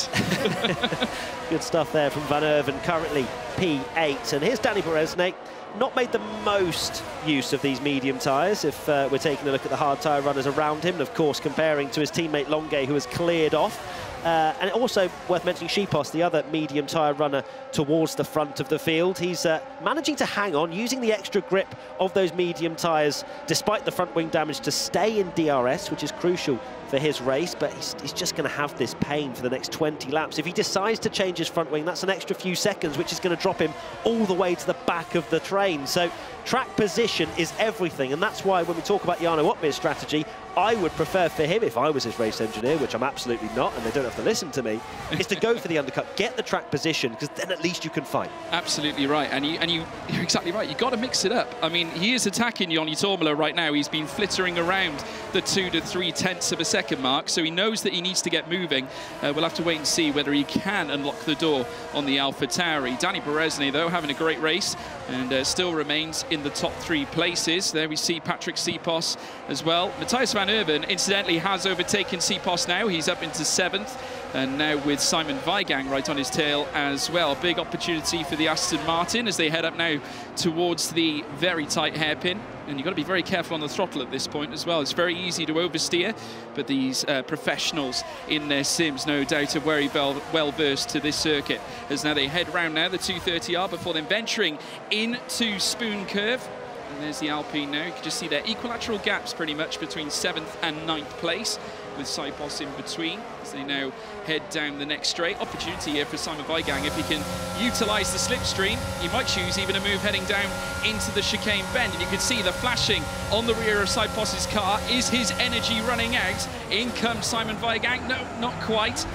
good stuff there from Van Erven, currently P8. And here's Danny Berezne. Not made the most use of these medium tyres if we're taking a look at the hard tyre runners around him, and of course comparing to his teammate Longuet, who has cleared off. And also worth mentioning Sipos, the other medium tyre runner towards the front of the field. He's managing to hang on, using the extra grip of those medium tyres despite the front wing damage to stay in DRS, which is crucial for his race, but he's just going to have this pain for the next 20 laps. If he decides to change his front wing, that's an extra few seconds, which is going to drop him all the way to the back of the train. So track position is everything, and that's why when we talk about Jarno Opmeer's strategy, I would prefer for him, if I was his race engineer, which I'm absolutely not, and they don't have to listen to me, is to go for the undercut, get the track position, because then at least you can fight. Absolutely right, and you're exactly right. You've got to mix it up. I mean, he is attacking Joni Tormala right now. He's been flittering around the 2 to 3 tenths of a second mark, so he knows that he needs to get moving. We'll have to wait and see whether he can unlock the door on the AlphaTauri. Danny Berezne, though, having a great race and still remains in the top 3 places. There we see Patrick Sipos as well. Matthias van Erven, incidentally, has overtaken Sipos now. He's up into 7th. And now with Simon Weigang right on his tail as well. Big opportunity for the Aston Martin as they head up now towards the very tight hairpin. And you've got to be very careful on the throttle at this point as well. It's very easy to oversteer, but these professionals in their sims, no doubt, are very well versed to this circuit. As now they head round now, the 230R, before then venturing into Spoon Curve. And there's the Alpine now. You can just see their equilateral gaps pretty much between 7th and 9th place, with Sipos in between as they now head down the next straight. Opportunity here for Simon Weigang. If he can utilise the slipstream, he might choose even a move heading down into the chicane bend. And you can see the flashing on the rear of Sipos's car. Is his energy running out? In comes Simon Weigang. No, not quite.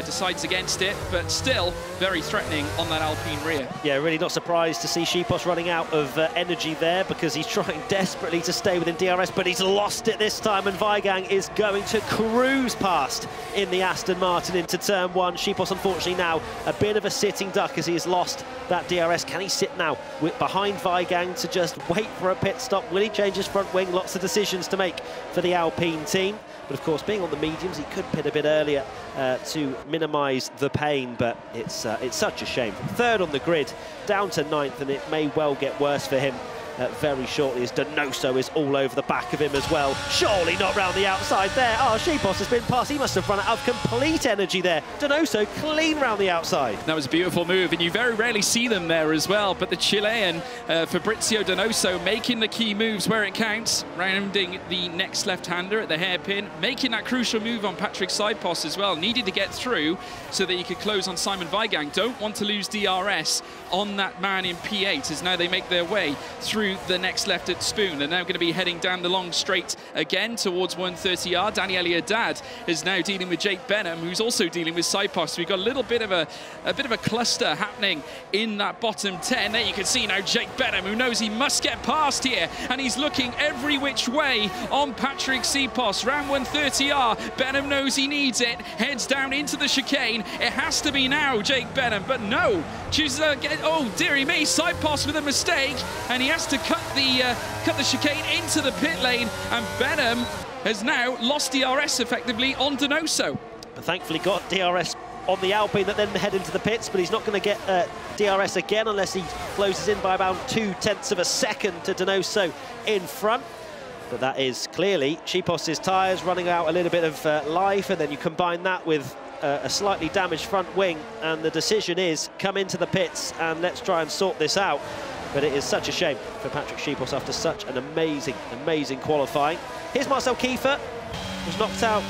Decides against it, but still very threatening on that Alpine rear. Yeah, really not surprised to see Sipos running out of energy there, because he's trying desperately to stay within DRS, but he's lost it this time, and Weigang is going to cruise past in the Aston Martin into turn 1. Sipos, unfortunately, now a bit of a sitting duck as he has lost that DRS. Can he sit now behind Weigang to just wait for a pit stop? Will he change his front wing? Lots of decisions to make for the Alpine team. But of course, being on the mediums, he could pit a bit earlier to minimise the pain, but it's such a shame. 3rd on the grid, down to 9th, and it may well get worse for him very shortly, as Donoso is all over the back of him as well. Surely not round the outside there. Oh, Sipos has been past. He must have run out of complete energy there. Donoso clean round the outside. That was a beautiful move, and you very rarely see them there as well. But the Chilean, Fabrizio Donoso, making the key moves where it counts, rounding the next left-hander at the hairpin, making that crucial move on Patrick Sipos as well. Needed to get through so that he could close on Simon Weigang. Don't want to lose DRS on that man in P8, as now they make their way through through the next left at Spoon. They're now going to be heading down the long straight again towards 130R. Danny Haddad is now dealing with Jake Benham, who's also dealing with Saipos. So we've got a little bit of a cluster happening in that bottom 10. There you can see now Jake Benham, who knows he must get past here, and he's looking every which way on Patrick Saipos. Round 130R, Benham knows he needs it, heads down into the chicane. It has to be now Jake Benham, but no, chooses again. Oh dearie me, Saipos with a mistake, and he has to cut the chicane into the pit lane, and Benham has now lost DRS effectively on Donoso. But thankfully got DRS on the Alpine that then head into the pits, but he's not going to get DRS again unless he closes in by about 0.2 of a second to Donoso in front. But that is clearly Saipos' tyres running out a little bit of life, and then you combine that with a slightly damaged front wing, and the decision is come into the pits and let's try and sort this out. But it is such a shame for Patrick Saipos after such an amazing qualifying. Here's Marcel Kiefer, was knocked out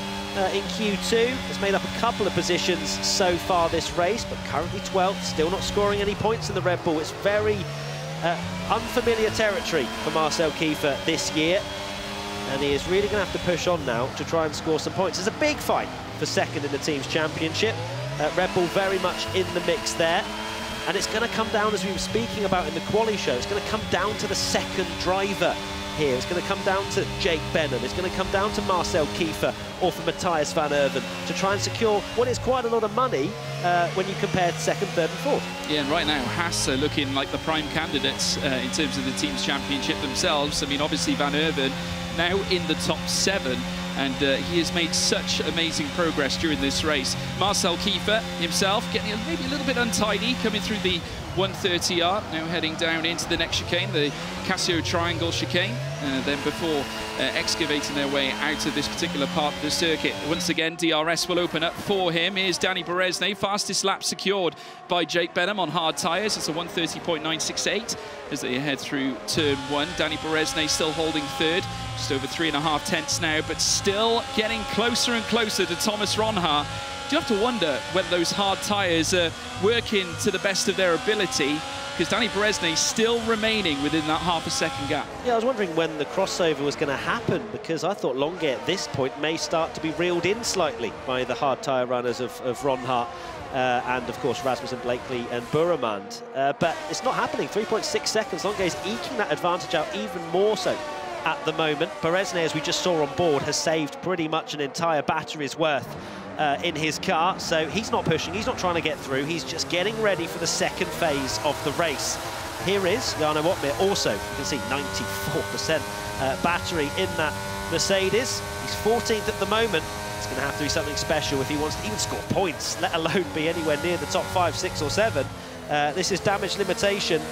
in Q2, has made up a couple of positions so far this race, but currently 12th, still not scoring any points in the Red Bull. It's very unfamiliar territory for Marcel Kiefer this year, and he is really going to have to push on now to try and score some points. There's a big fight for second in the team's championship. Red Bull very much in the mix there, and it's going to come down, as we were speaking about in the quali show, it's going to come down to the second driver here. It's going to come down to Jake Benham, it's going to come down to Marcel Kiefer or for Matthias van Erven to try and secure what is quite a lot of money when you compare to second, third and fourth. Yeah, and right now Haas are looking like the prime candidates in terms of the team's championship themselves. I mean, obviously Van Erven now in the top 7, and he has made such amazing progress during this race. Marcel Kiefer himself getting maybe a little bit untidy coming through the 130R, now heading down into the next chicane, the Casio Triangle chicane, then before excavating their way out of this particular part of the circuit. Once again, DRS will open up for him. Here's Danny Beresne, fastest lap secured by Jake Benham on hard tyres. It's a 130.968 as they head through turn 1. Danny Beresne still holding third, just over 3.5 tenths now, but still getting closer and closer to Thomas Ronhaar. Do you have to wonder whether those hard tyres are working to the best of their ability, because Danny Beresne still remaining within that half a second gap. Yeah, I was wondering when the crossover was going to happen, because I thought Longuet at this point may start to be reeled in slightly by the hard tyre runners of Ronhaar and, of course, Rasmussen, Blakely and Buremand. But it's not happening. 3.6 seconds. Longuet's eking that advantage out even more so at the moment. Beresne, as we just saw on board, has saved pretty much an entire battery's worth in his car, so he's not pushing, he's not trying to get through, he's just getting ready for the second phase of the race. Here is Jarno Opmeer, also, you can see 94% battery in that Mercedes. He's 14th at the moment. It's going to have to be something special if he wants to even score points, let alone be anywhere near the top 5, 6 or 7. This is damage limitation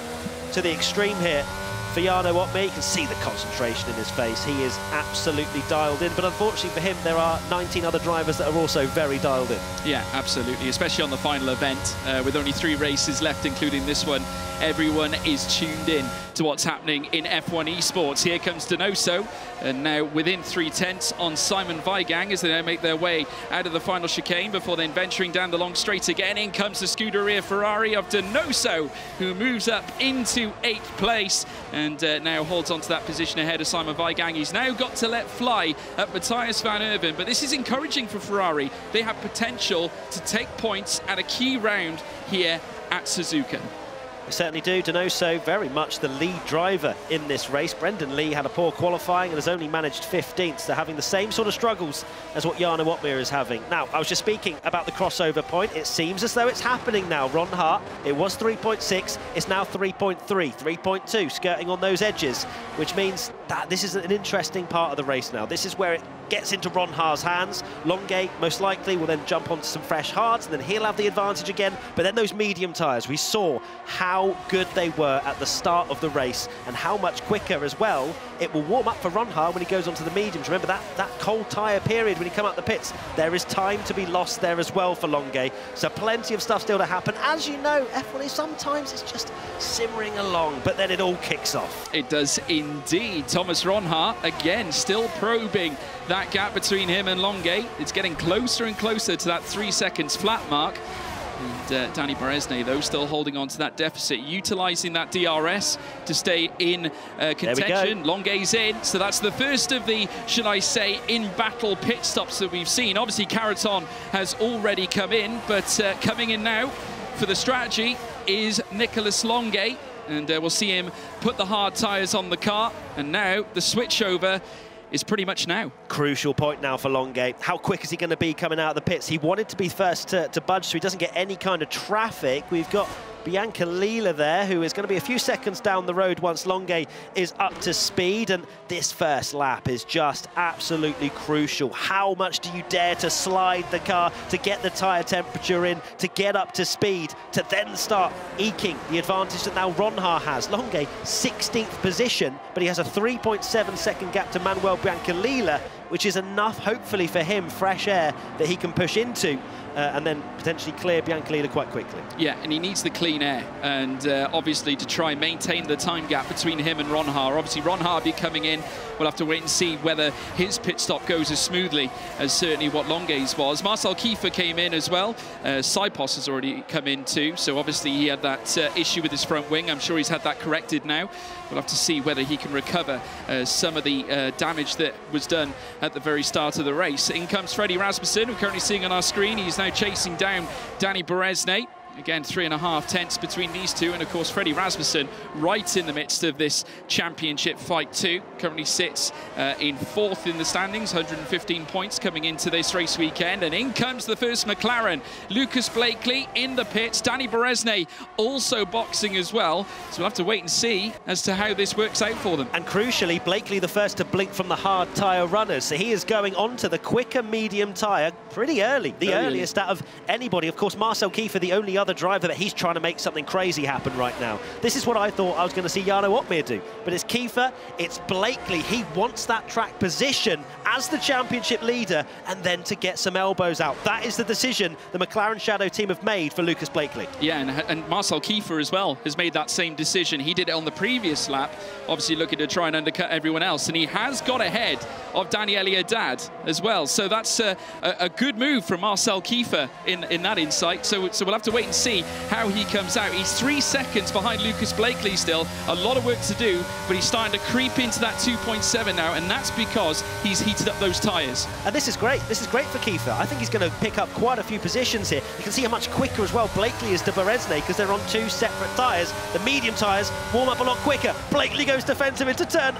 to the extreme here for Jarno Opmeer. You can see the concentration in his face. He is absolutely dialed in, but unfortunately for him, there are 19 other drivers that are also very dialed in. Yeah, absolutely, especially on the final event, with only 3 races left, including this one. Everyone is tuned in to what's happening in F1 Esports. Here comes Donoso, and now within 0.3 on Simon Weigang as they now make their way out of the final chicane before then venturing down the long straight again. In comes the Scuderia Ferrari of Donoso, who moves up into 8th place and now holds onto that position ahead of Simon Weigang. He's now got to let fly at Matthias van Erven, but this is encouraging for Ferrari. They have potential to take points at a key round here at Suzuka. We certainly do. Donoso very much the lead driver in this race. Brendan Lee had a poor qualifying and has only managed 15th, so having the same sort of struggles as what Jarno Opmeer is having. Now, I was just speaking about the crossover point. It seems as though it's happening now. Ronhaar, it was 3.6, it's now 3.3, 3.2, skirting on those edges, which means that this is an interesting part of the race now. This is where it gets into Ronhaar's hands. Longuet most likely will then jump onto some fresh hards, and then he'll have the advantage again. But then those medium tyres, we saw how good they were at the start of the race and how much quicker as well it will warm up for Ronhaar when he goes onto the mediums. Remember that cold tyre period when he come out the pits, there is time to be lost there as well for Longuet. So plenty of stuff still to happen. As you know, F1 is sometimes it's just simmering along, but then it all kicks off. It does indeed. Thomas Ronhaar again still probing that gap between him and Longuet. It's getting closer and closer to that 3 seconds flat mark. And Danny Berezne, though, still holding on to that deficit, utilising that DRS to stay in contention. Longuet's in, so that's the first of the, should I say, in-battle pit stops that we've seen. Obviously, Caraton has already come in, but coming in now for the strategy is Nicolas Longuet, and we'll see him put the hard tyres on the car, and now the switchover is pretty much now. Crucial point now for Longuet. How quick is he going to be coming out of the pits? He wanted to be first to budge so he doesn't get any kind of traffic. We've got Bianca Lila there, who is going to be a few seconds down the road once Longuet is up to speed, and this first lap is just absolutely crucial. How much do you dare to slide the car to get the tyre temperature in, to get up to speed, to then start eking the advantage that now Ronha has? Longuet, 16th position, but he has a 3.7 second gap to Manuel Bianca Lila, which is enough, hopefully, for him, fresh air that he can push into and then potentially clear Bianca Lila quite quickly. Yeah, and he needs the clean air, and obviously to try and maintain the time gap between him and Ronha. Obviously, Ronha will be coming in. We'll have to wait and see whether his pit stop goes as smoothly as certainly what Longuet's was. Marcel Kiefer came in as well. Saipos has already come in too, so obviously he had that issue with his front wing. I'm sure he's had that corrected now. We'll have to see whether he can recover some of the damage that was done at the very start of the race. In comes Freddie Rasmussen, we're currently seeing on our screen. He's now chasing down Danny Berezne. Again, 3.5 tenths between these two, and of course Freddie Rasmussen right in the midst of this championship fight too. Currently sits in 4th in the standings, 115 points coming into this race weekend, and in comes the first McLaren. Lucas Blakely in the pits, Danny Berezne also boxing as well, so we'll have to wait and see as to how this works out for them. And crucially, Blakely the first to blink from the hard tyre runners, so he is going on to the quicker medium tyre pretty early, the earliest out of anybody. Of course, Marcel Kiefer, the only other driver that he's trying to make something crazy happen right now. This is what I thought I was going to see Jarno Opmeer do, but it's Kiefer, it's Blakely. He wants that track position as the championship leader and then to get some elbows out. That is the decision the McLaren Shadow team have made for Lucas Blakely. Yeah, and Marcel Kiefer as well has made that same decision. He did it on the previous lap, obviously looking to try and undercut everyone else, and he has got ahead of Daniel Haddad as well. So that's a good move from Marcel Kiefer in that insight. So we'll have to wait and see how he comes out. He's 3 seconds behind Lucas Blakely still. A lot of work to do, but he's starting to creep into that 2.7 now, and that's because he's heated up those tyres. And this is great. This is great for Kiefer. I think he's going to pick up quite a few positions here. You can see how much quicker as well Blakely is to Berezne because they're on 2 separate tyres. The medium tyres warm up a lot quicker. Blakely goes defensive into turn,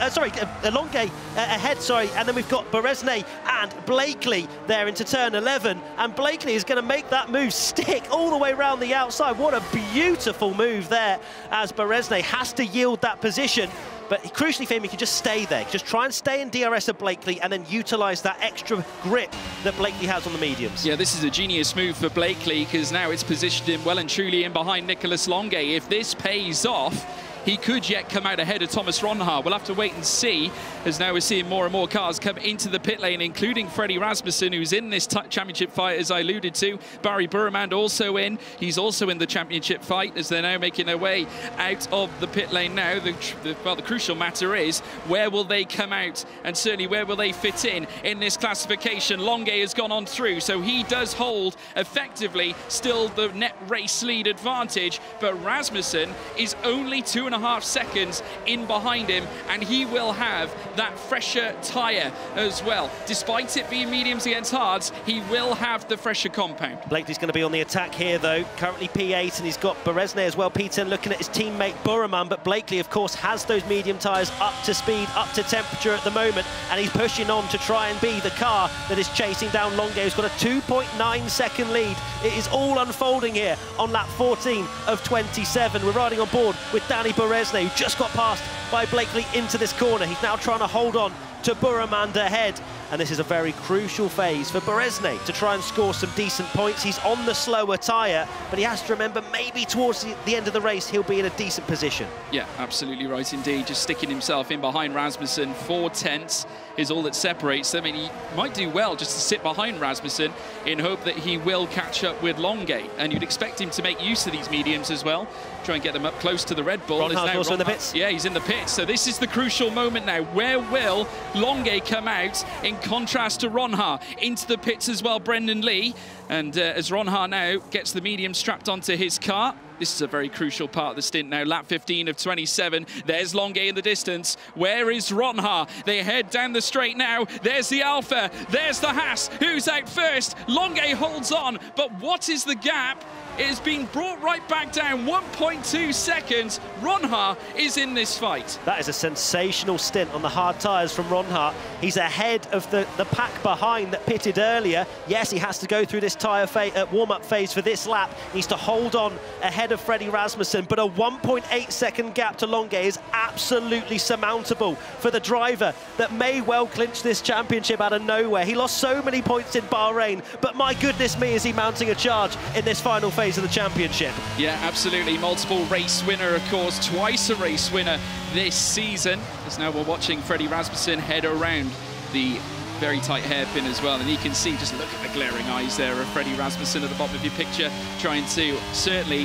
Longuet ahead, and then we've got Berezne and Blakely there into turn 11, and Blakely is going to make that move stick all the way around the outside. What a beautiful move there, as Berezne has to yield that position. But crucially for him, he can just stay there. Just try and stay in DRS of Blakely and then utilise that extra grip that Blakely has on the mediums. Yeah, this is a genius move for Blakely because now it's positioned him well and truly in behind Nicolas Longuet. If this pays off, he could yet come out ahead of Thomas Ronha. We'll have to wait and see, as now we're seeing more and more cars come into the pit lane, including Freddie Rasmussen, who's in this championship fight, as I alluded to. Barry Burmand also in. He's also in the championship fight, as they're now making their way out of the pit lane now. The crucial matter is, where will they come out? And certainly, where will they fit in this classification? Longuet has gone on through, so he does hold, effectively, still the net race lead advantage, but Rasmussen is only 2.5 seconds in behind him, and he will have that fresher tyre as well. Despite it being mediums against hards, he will have the fresher compound. Blakely's going to be on the attack here, though. Currently P8, and he's got Berezne as well. P10 looking at his teammate Buraman, but Blakely, of course, has those medium tyres up to speed, up to temperature at the moment, and he's pushing on to try and be the car that is chasing down Longuet, who's got a 2.9 second lead. It is all unfolding here on lap 14 of 27. We're riding on board with Danny Berezne, who just got passed by Blakely into this corner. He's now trying to hold on to Buraman ahead, and this is a very crucial phase for Berezne to try and score some decent points. He's on the slower tyre, but he has to remember maybe towards the end of the race he'll be in a decent position. Yeah, absolutely right indeed. Just sticking himself in behind Rasmussen. 4 tenths is all that separates them. I mean, he might do well just to sit behind Rasmussen in hope that he will catch up with Longuet, and you'd expect him to make use of these mediums as well, try and get them up close to the Red Bull. Ronhard's also in the pits. Yeah, he's in the pits. So this is the crucial moment now. Where will Longuet come out in contrast to Ronha. Into the pits as well, Brendan Lee. And as Ronha now gets the medium strapped onto his car, this is a very crucial part of the stint now. Lap 15 of 27. There's Longuet in the distance. Where is Ronha? They head down the straight now. There's the Alpha. There's the Haas. Who's out first? Longuet holds on. But what is the gap? It has been brought right back down, 1.2 seconds. Ronha is in this fight. That is a sensational stint on the hard tyres from Ronha. He's ahead of the pack behind that pitted earlier. Yes, he has to go through this tyre warm-up phase for this lap. He needs to hold on ahead of Freddie Rasmussen, but a 1.8 second gap to Longuet is absolutely surmountable for the driver that may well clinch this championship out of nowhere. He lost so many points in Bahrain, but my goodness me, is he mounting a charge in this final phase of the championship. Yeah, absolutely. Multiple race winner, of course, twice a race winner this season. As now we're watching Freddie Rasmussen head around the very tight hairpin as well, and you can see, just look at the glaring eyes there of Freddie Rasmussen at the bottom of your picture, trying to certainly,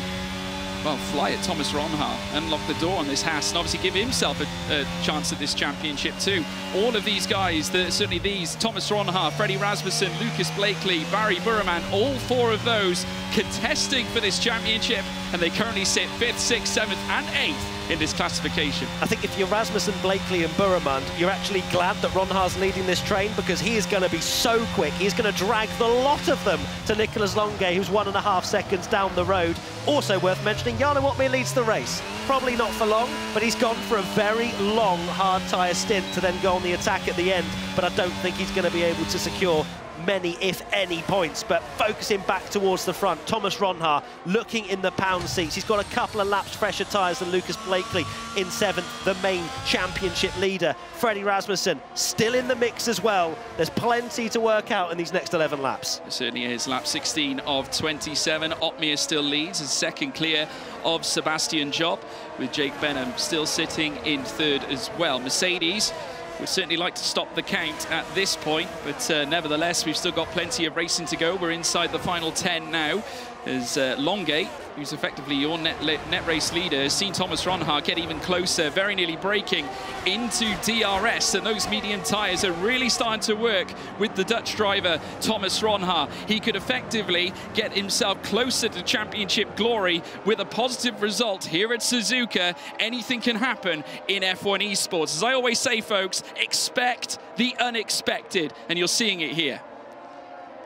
well, fly at Thomas Ronha, unlock the door on this Haas, and obviously give himself a chance at this championship too. All of these guys, certainly these, Thomas Ronha, Freddie Rasmussen, Lucas Blakely, Barry Burman, all four of those contesting for this championship, and they currently sit 5th, 6th, 7th and 8th in this classification. I think if you're Rasmussen, Blakely and Burman, you're actually glad that Ronha's leading this train, because he is going to be so quick. He's going to drag the lot of them to Nicolas Longuet, who's 1.5 seconds down the road. Also worth mentioning, Jarno Watmir leads the race. Probably not for long, but he's gone for a very long hard tyre stint to then go on the attack at the end, but I don't think he's going to be able to secure many, if any, points. But focusing back towards the front, Thomas Ronha looking in the pound seats. He's got a couple of laps fresher tyres than Lucas Blakely in 7th, the main championship leader. Freddie Rasmussen still in the mix as well. There's plenty to work out in these next 11 laps. It certainly is. Lap 16 of 27. Otmir still leads, a second clear of Sebastian Job, with Jake Benham still sitting in 3rd as well. Mercedes would certainly like to stop the count at this point, but nevertheless, we've still got plenty of racing to go. We're inside the final 10 now, as Longuet, who's effectively your net race leader, has seen Thomas Ronha get even closer, very nearly breaking into DRS, and those medium tyres are really starting to work with the Dutch driver, Thomas Ronha. He could effectively get himself closer to championship glory with a positive result here at Suzuka. Anything can happen in F1 Esports. As I always say, folks, expect the unexpected, and you're seeing it here.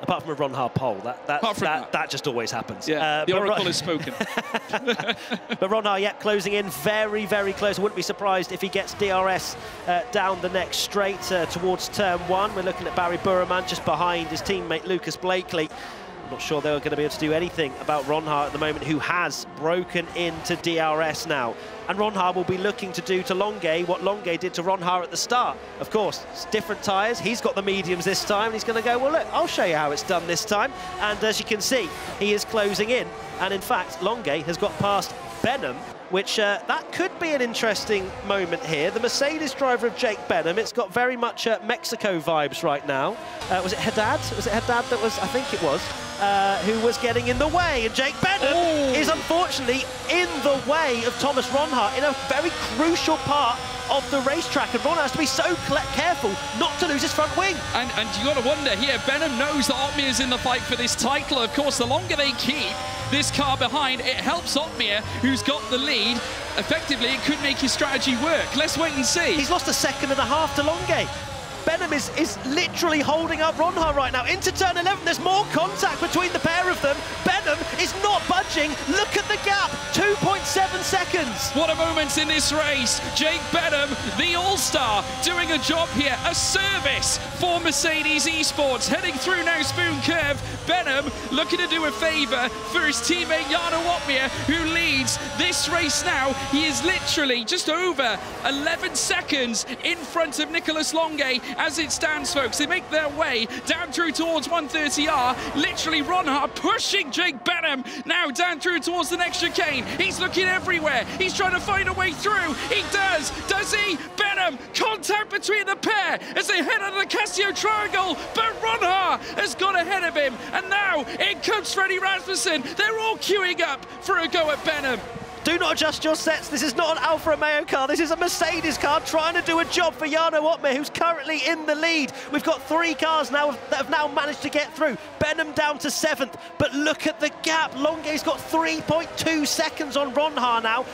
Apart from a Ronha pole, that just always happens. Yeah, the oracle has spoken. But Ronha, yep, closing in very, very close. I wouldn't be surprised if he gets DRS down the next straight towards turn 1. We're looking at Barry Burman just behind his teammate Lucas Blakely. I'm not sure they're going to be able to do anything about Ronha at the moment, who has broken into DRS now. And Ronha will be looking to do to Longuet what Longuet did to Ronha at the start. Of course, it's different tyres. He's got the mediums this time, and he's going to go, well, look, I'll show you how it's done this time. And as you can see, he is closing in. And in fact, Longuet has got past Benham, which that could be an interesting moment here. The Mercedes driver of Jake Benham, it's got very much Mexico vibes right now. Was it Haddad? Was it Haddad that was, I think it was, who was getting in the way, and Jake Benham is unfortunately in the way of Thomas Ronha in a very crucial part of the racetrack, and Ronha has to be so careful not to lose his front wing. And you got to wonder here, Benham knows that Otmir is in the fight for this title. Of course, the longer they keep this car behind, it helps Otmir, who's got the lead. Effectively, it could make his strategy work. Let's wait and see. He's lost 1.5 seconds to Longuet. Benham is literally holding up Ronha right now. Into turn 11, there's more contact between the pair of them. Benham is not budging. Look at the gap, 2.7 seconds. What a moment in this race. Jake Benham, the all-star, doing a job here. A service for Mercedes Esports. Heading through now Spoon Curve. Benham looking to do a favour for his teammate Jarno Watmir, who leads this race now. He is literally just over 11 seconds in front of Nicolas Longuet. As it stands, folks, they make their way down through towards 130R. Literally, Ronha pushing Jake Benham now down through towards the next chicane. He's looking everywhere. He's trying to find a way through. He does. Does he? Benham, contact between the pair as they head under the Casio Triangle. But Ronha has got ahead of him. And now in comes Freddie Rasmussen. They're all queuing up for a go at Benham. Do not adjust your sets. This is not an Alfa Romeo car. This is a Mercedes car trying to do a job for Jarno Opmeer, who's currently in the lead. We've got 3 cars now that have now managed to get through. Benham down to 7th, but look at the gap. Longuet's got 3.2 seconds on Ronhaar now.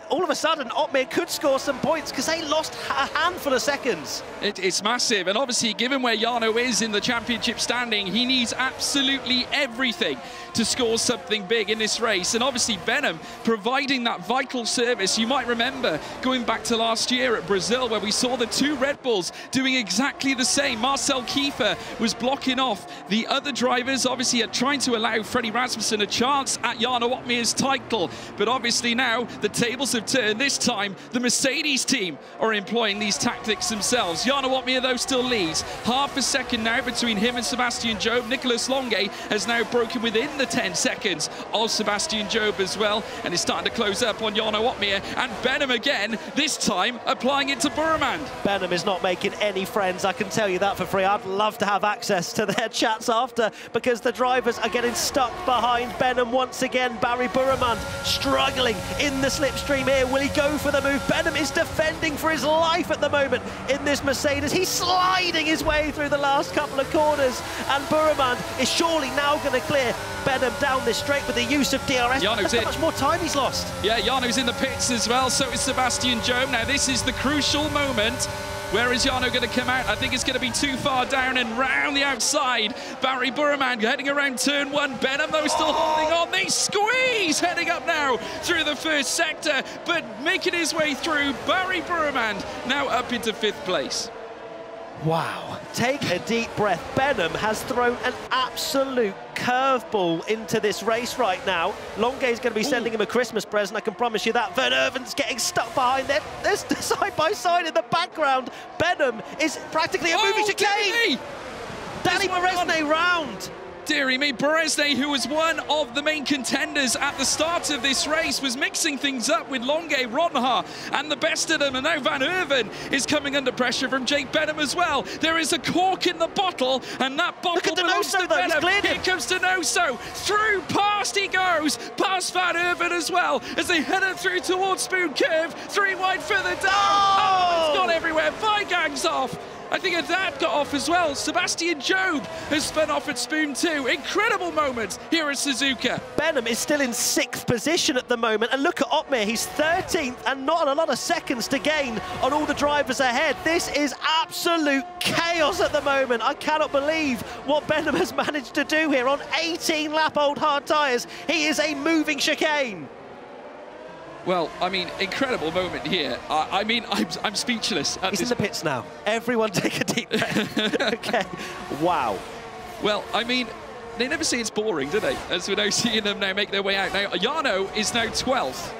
All of a sudden, Opmeer could score some points because they lost a handful of seconds. It's massive, and obviously, given where Jarno is in the championship standing, he needs absolutely everything to score something big in this race. And obviously, Benham providing that vital service. You might remember going back to last year at Brazil, where we saw the 2 Red Bulls doing exactly the same. Marcel Kiefer was blocking off the other drivers, obviously trying to allow Freddie Rasmussen a chance at Jarno Opmeer's title. But obviously now, the tables have turned. This time, the Mercedes team are employing these tactics themselves. Jarno Opmeer, though, still leads. Half a second now between him and Sebastian Job. Nicolas Longuet has now broken within the 10 seconds of Sebastian Job as well, and is starting to close up on Jarno Opmeer. And Benham again, this time applying it to Burmand. Benham is not making any friends, I can tell you that for free. I'd love to have access to their chats after, because the drivers are getting stuck behind Benham once again. Barry Burmand struggling in the slipstream here. Will he go for the move? Benham is defending for his life at the moment in this Mercedes. He's sliding his way through the last couple of corners, and Burmand is surely now going to clear Benham down this straight with the use of DRS. That's how much more time he's lost. Yeah, Jarno's in the pits as well, so is Sebastian Job. Now, this is the crucial moment. Where is Jarno going to come out? I think it's going to be too far down and round the outside. Barry Burmand heading around turn 1. Benham, though, still holding on. They squeeze, heading up now through the first sector, but making his way through. Barry Burmand now up into 5th place. Wow, take a deep breath. Benham has thrown an absolute curveball into this race right now. Longuet's going to be sending him a Christmas present, I can promise you that. Van Erven's getting stuck behind there. There's side by side in the background. Benham is practically a moving chicane. Danny Beresnay round. Deary me, Beresnay, who was one of the main contenders at the start of this race, was mixing things up with Longuet, Ronhaar, and the best of them. And now Van Erven is coming under pressure from Jake Benham as well. There is a cork in the bottle, and that bottle belongs to Benham. Here comes Donoso. Through, past he goes, past Van Erven as well, as they head up through towards Spoon Curve. 3 wide further down. Oh, it's gone everywhere. Weigand's off. I think that got off as well. Sebastian Job has spun off at Spoon 2. Incredible moment here at Suzuka. Benham is still in 6th position at the moment. And look at Opmeer, he's 13th and not a lot of seconds to gain on all the drivers ahead. This is absolute chaos at the moment. I cannot believe what Benham has managed to do here on 18-lap-old hard tyres. He is a moving chicane. Well, I mean, incredible moment here. I mean, I'm speechless. He's in the pits now. Everyone take a deep breath. Okay, wow. Well, I mean, they never say it's boring, do they? As we're now seeing them now make their way out. Now, Jarno is now 12th.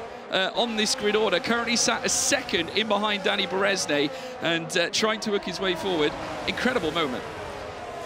On this grid order, currently sat a 2nd in behind Danny Beresnay and trying to work his way forward. Incredible moment.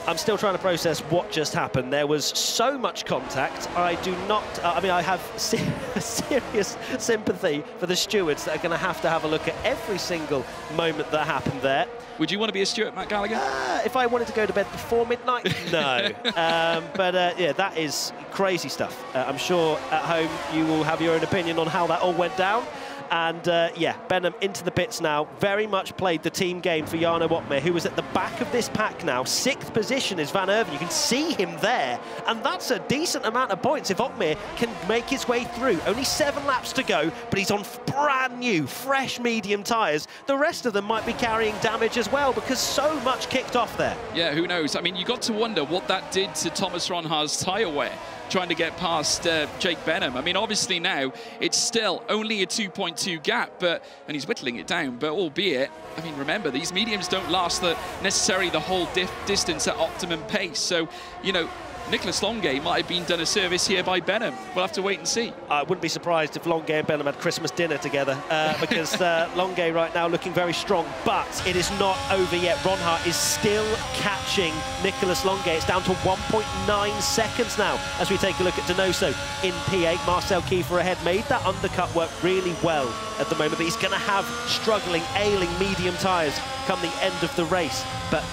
I'm still trying to process what just happened. There was so much contact. I do not, I mean, I have serious sympathy for the stewards that are going to have a look at every single moment that happened there. Would you want to be a steward, Matt Gallagher? If I wanted to go to bed before midnight, no. Yeah, that is crazy stuff. I'm sure at home you will have your own opinion on how that all went down. And yeah, Benham into the pits now. Very much played the team game for Jarno Opmeer, who was at the back of this pack now. 6th position is Van Erven. You can see him there. And that's a decent amount of points if Opmeer can make his way through. Only 7 laps to go, but he's on brand new, fresh medium tyres. The rest of them might be carrying damage as well because so much kicked off there. Yeah, who knows? I mean, you got to wonder what that did to Thomas Ronhaar's tyre wear, trying to get past Jake Benham. I mean, obviously now it's still only a 2.2 gap, and he's whittling it down, but albeit, I mean, remember, these mediums don't last necessarily the whole distance at optimum pace. So, you know, Nicolas Longuet might have been done a service here by Benham. We'll have to wait and see. I wouldn't be surprised if Longuet and Benham had Christmas dinner together because Longuet right now looking very strong, but it is not over yet. Ronhaar is still catching Nicolas Longuet. It's down to 1.9 seconds now as we take a look at Donoso in P8. Marcel Kiefer ahead, made that undercut work really well at the moment, but he's going to have struggling, ailing medium tyres come the end of the race. But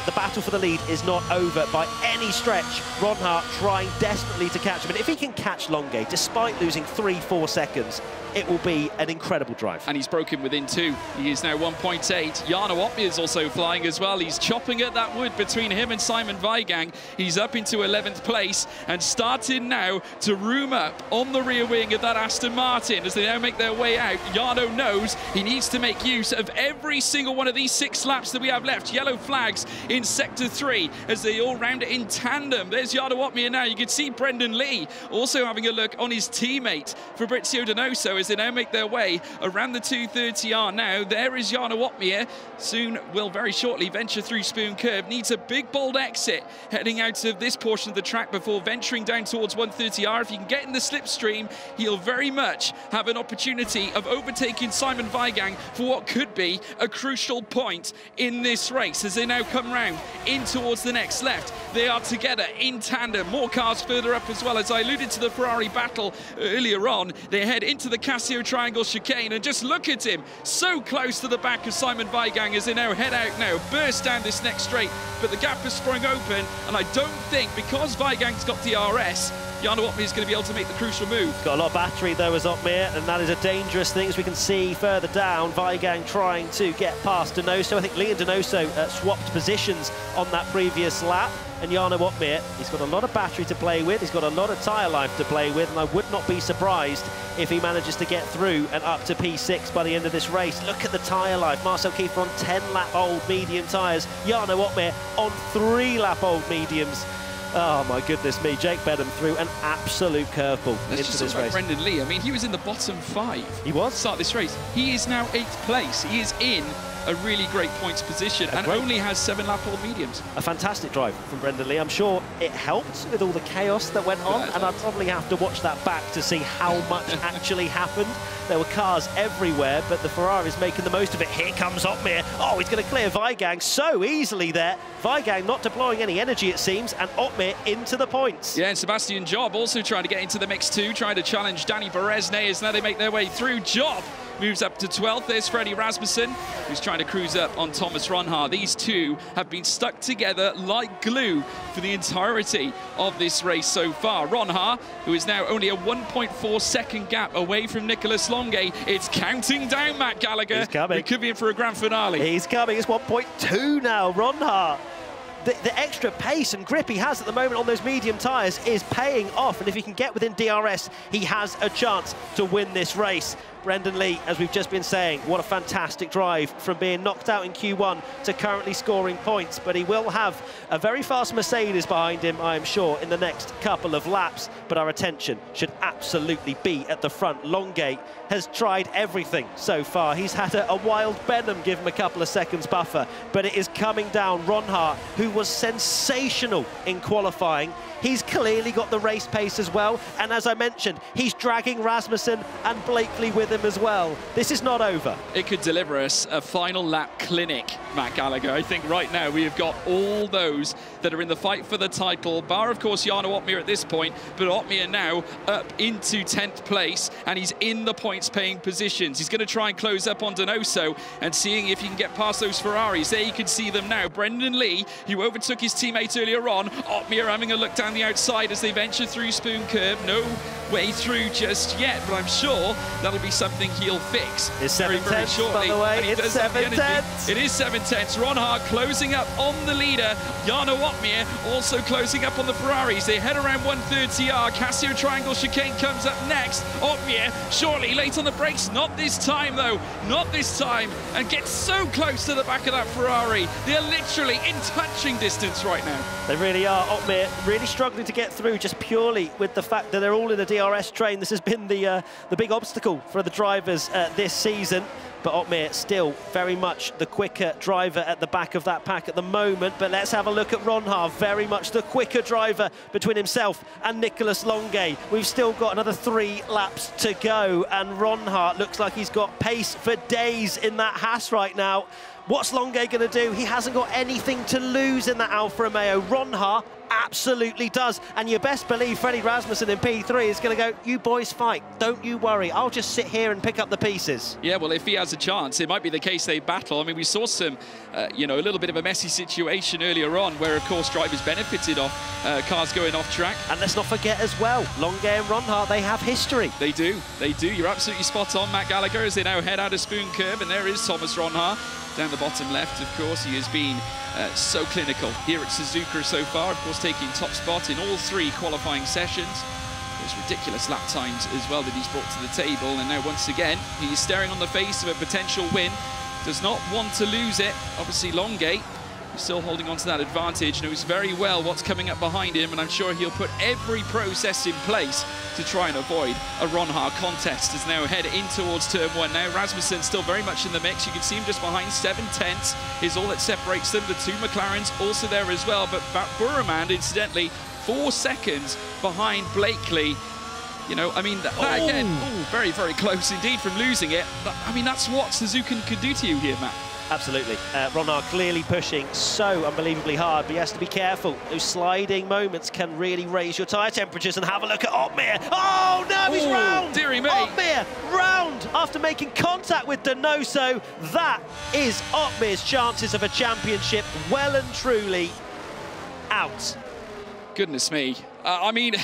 the battle for the lead is not over by any stretch. Ronhaar trying desperately to catch him. And if he can catch Longuet, despite losing 3-4 seconds, it will be an incredible drive. And he's broken within 2. He is now 1.8. Jarno Opmeer is also flying as well. He's chopping at that wood between him and Simon Weigang. He's up into 11th place and starting now to room up on the rear wing of that Aston Martin as they now make their way out. Jarno knows he needs to make use of every single one of these 6 laps that we have left. Yellow flags in sector 3 as they all round it in tandem. There's Jarno Opmeer now. You can see Brendan Lee also having a look on his teammate Fabrizio Donoso as they now make their way around the 230R now. There is Jarno Opmeer. Soon will very shortly venture through Spoon Curve. Needs a big bold exit heading out of this portion of the track before venturing down towards 130R. If he can get in the slipstream, he'll very much have an opportunity of overtaking Simon Weigang for what could be a crucial point in this race as they now come round in towards the next left. They are together in tandem. More cars further up as well. As I alluded to the Ferrari battle earlier on, they head into the Casio Triangle chicane and just look at him, so close to the back of Simon Weigang as they now head out now, burst down this next straight, but the gap has sprung open, and I don't think, because Weigang's got DRS, Jarno Opmeer is going to be able to make the crucial move. Got a lot of battery though as Opmeer, and that is a dangerous thing, as we can see further down. Weigang trying to get past Donoso. I think Lee and Donoso swapped positions on that previous lap. And Jarno Opmeer, he's got a lot of battery to play with, he's got a lot of tyre life to play with, and I would not be surprised if he manages to get through and up to P6 by the end of this race. Look at the tyre life. Marcel Kiefer on 10-lap-old medium tyres. Jarno Opmeer on 3-lap-old mediums. Oh my goodness me, Jake Benham threw an absolute curveball into this race. Brendan Lee, I mean, he was in the bottom 5. He was? Start this race. He is now 8th place. He is in a really great points position and only has 7-lap-old mediums. A fantastic drive from Brendan Lee. I'm sure it helped with all the chaos that went on, and I'd probably have to watch that back to see how much actually happened. There were cars everywhere, but the Ferrari's making the most of it. Here comes Opmeer. Oh, he's going to clear Weigang so easily there. Weigang not deploying any energy, it seems, and Opmeer into the points. Yeah, and Sebastian Job also trying to get into the mix too, trying to challenge Danny Beresne as now they make their way through. Job moves up to 12th. There's Freddie Rasmussen, who's trying to cruise up on Thomas Ronhaar. These two have been stuck together like glue for the entirety of this race so far. Ronhaar, who is now only a 1.4 second gap away from Nicholas Longuet. It's counting down, Matt Gallagher. He's coming. We could be in for a grand finale. He's coming. It's 1.2 now. Ronhaar. The extra pace and grip he has at the moment on those medium tyres is paying off, and if he can get within DRS, he has a chance to win this race. Brendan Lee, as we've just been saying, what a fantastic drive from being knocked out in Q1 to currently scoring points, but he will have a very fast Mercedes behind him, I am sure, in the next couple of laps, but our attention should absolutely be at the front. Longuet has tried everything so far. He's had a wild Benham give him a couple of seconds buffer, but it is coming down. Ronhaar, who was sensational in qualifying, he's clearly got the race pace as well, and as I mentioned, he's dragging Rasmussen and Blakely with him as well. This is not over. It could deliver us a final lap clinic, Matt Gallagher. I think right now we have got all those that are in the fight for the title, bar of course Jarno Opmeer at this point, but Opmeer now up into 10th place and he's in the points paying positions. He's going to try and close up on Donoso and seeing if he can get past those Ferraris. There you can see them now. Brendan Lee, who overtook his teammate earlier on. Opmeer having a look down the outside as they venture through Spoon Curve. No way through just yet, but I'm sure that'll be something he'll fix it's very shortly. By the way, it's 7/10. It is 7/10. Ronhaar closing up on the leader. Jarno Opmeer also closing up on the Ferraris. They head around 130R. Casio Triangle chicane comes up next. Opmeer shortly late on the brakes. Not this time though. Not this time. And gets so close to the back of that Ferrari. They're literally in touching distance right now. They really are. Opmeer really struggling to get through just purely with the fact that they're all in a DRS train. This has been the big obstacle for the drivers this season. But Opmeer still very much the quicker driver at the back of that pack at the moment. But let's have a look at Ronhaar, very much the quicker driver between himself and Nicholas Longuet. We've still got another 3 laps to go, and Ronhaar looks like he's got pace for days in that Haas right now. What's Longuet going to do? He hasn't got anything to lose in that Alfa Romeo. Ronhaar absolutely does. And you best believe Freddie Rasmussen in P3 is going to go, you boys fight, don't you worry, I'll just sit here and pick up the pieces. Yeah, well, if he has a chance, it might be the case they battle. I mean, we saw some, you know, a little bit of a messy situation earlier on where, of course, drivers benefited off cars going off track. And let's not forget as well, Longay and Ronhart, they have history. They do, they do. You're absolutely spot on, Matt Gallagher, as they now head out of Spoon Curve, and there is Thomas Ronhart. Down the bottom left, of course, he has been so clinical here at Suzuka so far, of course, taking top spot in all 3 qualifying sessions. Those ridiculous lap times as well that he's brought to the table, and now once again, he's staring on the face of a potential win. Does not want to lose it. Obviously, Longay still holding on to that advantage, knows very well what's coming up behind him, and I'm sure he'll put every process in place to try and avoid a Ronhart contest as now head in towards turn 1. Now Rasmussen still very much in the mix. You can see him just behind. 7/10 is all that separates them. The 2 McLarens also there as well, but Burman, incidentally, 4 seconds behind Blakely. You know, I mean, that again, very, very close indeed from losing it. But, I mean, that's what Suzuka can do to you here, Matt. Absolutely. Ronhart clearly pushing so unbelievably hard, but he has to be careful. Those sliding moments can really raise your tyre temperatures. And have a look at Otmir. Oh, no, he's round! Dearie me. Otmir round after making contact with Donoso. That is Otmir's chances of a championship well and truly out. Goodness me. I mean...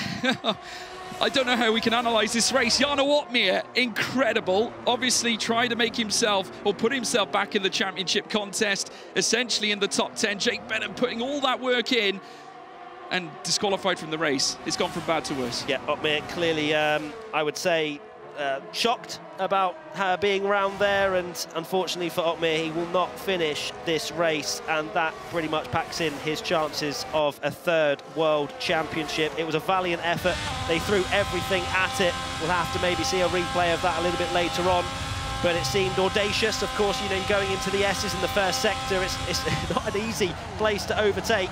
I don't know how we can analyse this race. Jarno Otmir, incredible. Obviously tried to make himself, or put himself back in the championship contest, essentially in the top 10. Jake Benham putting all that work in and disqualified from the race. It's gone from bad to worse. Yeah, Otmir clearly, I would say, shocked about her being around there, and unfortunately for Otmir, he will not finish this race, and that pretty much packs in his chances of a 3rd World Championship. It was a valiant effort. They threw everything at it. We'll have to maybe see a replay of that a little bit later on, but it seemed audacious. Of course, you know, you're going into the S's in the first sector. It's not an easy place to overtake,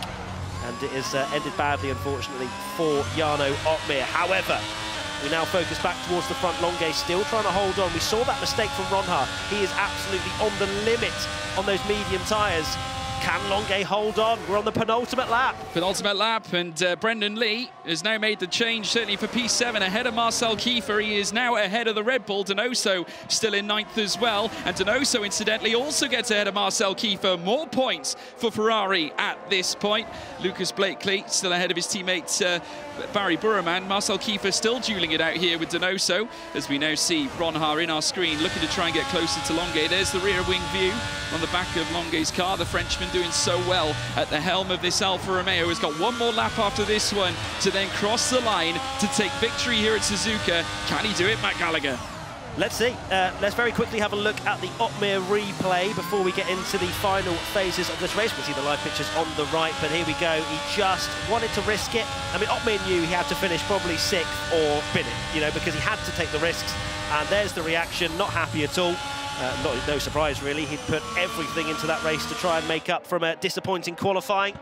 and it has ended badly, unfortunately, for Jarno Otmir. However, we now focus back towards the front. Longay still trying to hold on. We saw that mistake from Ronhart. He is absolutely on the limit on those medium tyres. Can Longay hold on? We're on the penultimate lap. Penultimate lap, and Brendan Lee has now made the change, certainly for P7, ahead of Marcel Kiefer. He is now ahead of the Red Bull. Donoso still in 9th as well. And Donoso, incidentally, also gets ahead of Marcel Kiefer. More points for Ferrari at this point. Lucas Blakely still ahead of his teammate Barry Burman. Marcel Kiefer still dueling it out here with Donoso, as we now see Ronhart in our screen looking to try and get closer to Longay. There's the rear wing view on the back of Longay's car. The Frenchman doing so well at the helm of this Alfa Romeo. Has got one more lap after this one to then cross the line to take victory here at Suzuka. Can he do it, Matt Gallagher? Let's see. Let's very quickly have a look at the Otmir replay before we get into the final phases of this race. We'll see the live pictures on the right, but here we go. He just wanted to risk it. I mean, Otmir knew he had to finish probably 6th or bin it, you know, because he had to take the risks. And there's the reaction, not happy at all. No surprise, really. He'd put everything into that race to try and make up from a disappointing qualifying.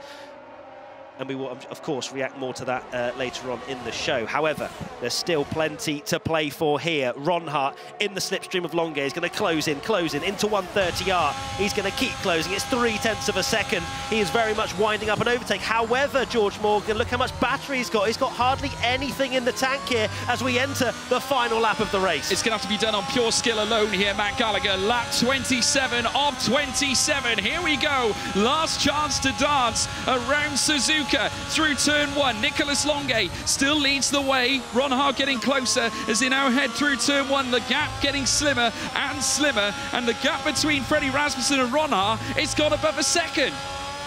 And we will, of course, react more to that later on in the show. However, there's still plenty to play for here. Ronhart in the slipstream of Longay is going to close in into 130R. He's going to keep closing. It's 0.3 of a second. He is very much winding up an overtake. However, George Morgan, look how much battery he's got. He's got hardly anything in the tank here as we enter the final lap of the race. It's going to have to be done on pure skill alone here, Matt Gallagher. Lap 27 of 27. Here we go. Last chance to dance around Suzuka. Through turn 1, Nicolas Longay still leads the way. Ronhart getting closer as they now head through turn 1. The gap getting slimmer and slimmer, and the gap between Freddie Rasmussen and Ronhart, it's gone above a second.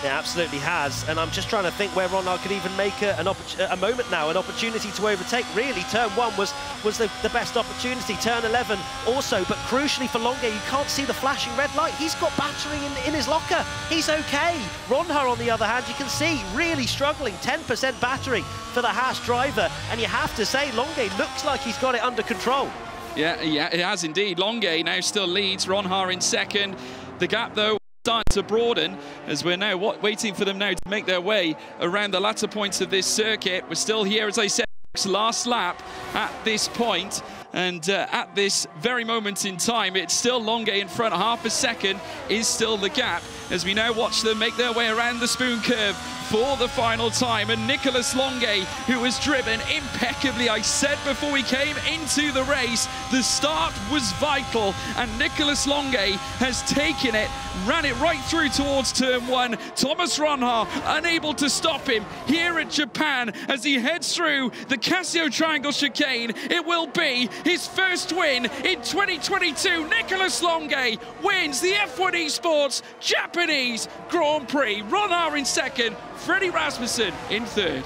It absolutely has, and I'm just trying to think where Ronhart could even make a moment now, an opportunity to overtake. Really, turn 1 was the best opportunity. Turn 11 also, but crucially for Longay, you can't see the flashing red light. He's got battery in his locker. He's okay. Ronhart, on the other hand, you can see really struggling. 10% battery for the Haas driver, and you have to say Longay looks like he's got it under control. Yeah, it has indeed. Longay now still leads. Ronhart in second. The gap, though, starting to broaden as we're now waiting for them now to make their way around the latter points of this circuit. We're still here, as I said, last lap at this point, and at this very moment in time, it's still Longay in front. Half a second is still the gap as we now watch them make their way around the Spoon Curve for the final time. And Nicolas Longuet, who was driven impeccably. I said before we came into the race, the start was vital, and Nicolas Longuet has taken it, ran it right through towards turn 1. Thomas Ronhaar unable to stop him here at Japan as he heads through the Casio Triangle chicane. It will be his first win in 2022. Nicolas Longuet wins the F1 Esports Japanese Grand Prix. Ronhaar in second, Freddie Rasmussen in third.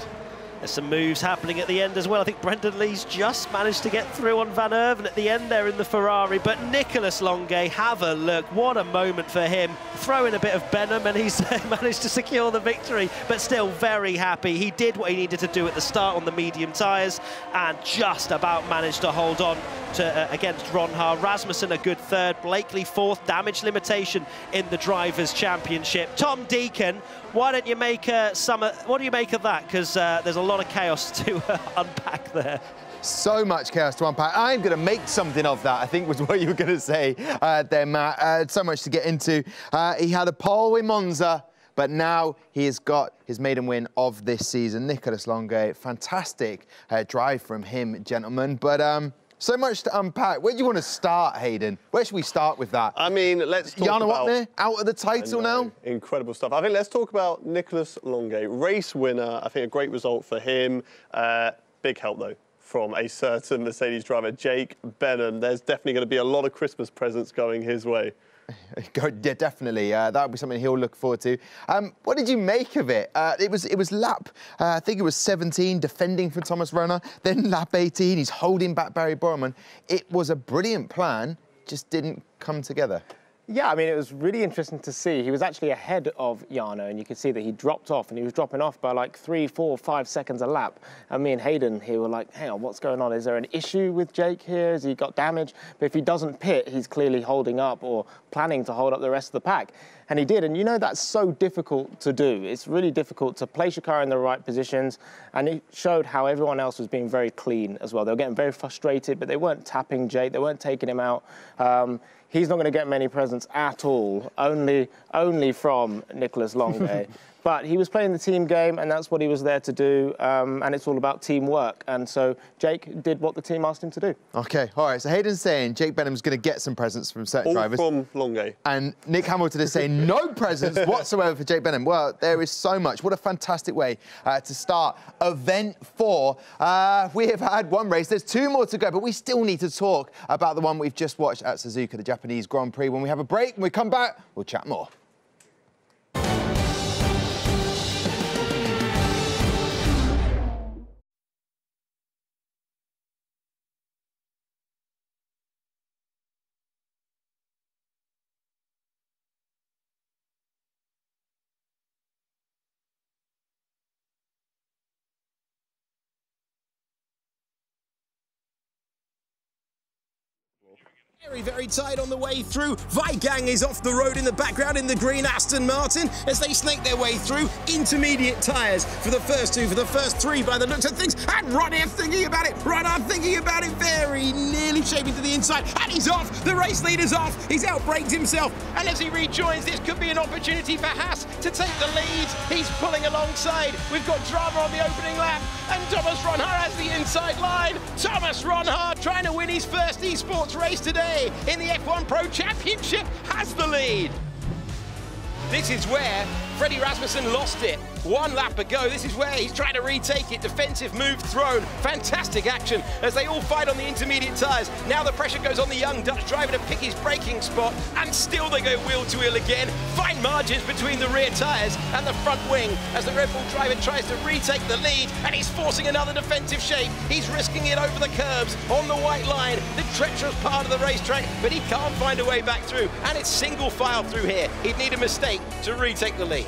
There's some moves happening at the end as well. I think Brendan Lee's just managed to get through on Van Erven at the end there in the Ferrari. But Nicolas Longuet, have a look. What a moment for him. Throw in a bit of Benham and he's managed to secure the victory. But still very happy. He did what he needed to do at the start on the medium tyres and just about managed to hold on to, against Ronhaar. Rasmussen a good third. Blakely fourth. Damage limitation in the Drivers' Championship. Tom Deacon, why don't you make what do you make of that? Because there's a lot of chaos to unpack there. So much chaos to unpack. I'm going to make something of that, I think was what you were going to say there, Matt. So much to get into. He had a pole in Monza, but now he has got his maiden win of this season. Nicolas Longuet, fantastic drive from him, gentlemen. But so much to unpack. Where do you want to start, Hayden? Where should we start with that? I mean, let's talk about... Otmir, out of the title now? Incredible stuff. I think let's talk about Nicolas Longuet. Race winner, I think a great result for him. Big help, though, from a certain Mercedes driver, Jake Benham. There's definitely going to be a lot of Christmas presents going his way. Yeah, definitely. That'll be something he'll look forward to. What did you make of it? It was lap, I think it was 17, defending from Thomas Ronhaar. Then lap 18, he's holding back Barry Borman. It was a brilliant plan, just didn't come together. Yeah, I mean, it was really interesting to see. He was actually ahead of Jarno, and you could see that he dropped off, and he was dropping off by like 3, 4, 5 seconds a lap. And me and Hayden here were like, hang on, what's going on? Is there an issue with Jake here? Has he got damage? But if he doesn't pit, he's clearly holding up or planning to hold up the rest of the pack. And he did, and you know that's so difficult to do. It's really difficult to place your car in the right positions, and it showed how everyone else was being very clean as well. They were getting very frustrated, but they weren't tapping Jake, they weren't taking him out. He's not going to get many presents at all, only from Nicolas Longuet. But he was playing the team game, and that's what he was there to do, and it's all about teamwork. And so Jake did what the team asked him to do. OK, all right, so Hayden's saying Jake Benham's going to get some presents from certain drivers. All from Longuet. And Nick Hamilton is saying no presents whatsoever for Jake Benham. Well, there is so much. What a fantastic way to start Event 4. We have had one race. There's 2 more to go, but we still need to talk about the one we've just watched at Suzuka, the Japanese Grand Prix. When we have a break, when we come back, we'll chat more. Very tight on the way through. Weigang is off the road in the background in the green Aston Martin as they snake their way through. Intermediate tyres for the first 2, for the first 3 by the looks of things. And Ronhaar thinking about it. Ronhaar thinking about it, very nearly shaping to the inside. And he's off. The race leader's off. He's outbraked himself. And as he rejoins, this could be an opportunity for Haas to take the lead. He's pulling alongside. We've got drama on the opening lap. And Thomas Ronhaar has the inside line. Thomas Ronhaar trying to win his first esports race today in the F1 Pro Championship, has the lead. This is where Freddie Rasmussen lost it. 1 lap ago, this is where he's trying to retake it. Defensive move thrown. Fantastic action as they all fight on the intermediate tyres. Now the pressure goes on the young Dutch driver to pick his braking spot, and still they go wheel to wheel again. Fine margins between the rear tyres and the front wing as the Red Bull driver tries to retake the lead, and he's forcing another defensive shape. He's risking it over the curbs on the white line, the treacherous part of the racetrack, but he can't find a way back through, and it's single file through here. He'd need a mistake to retake the lead.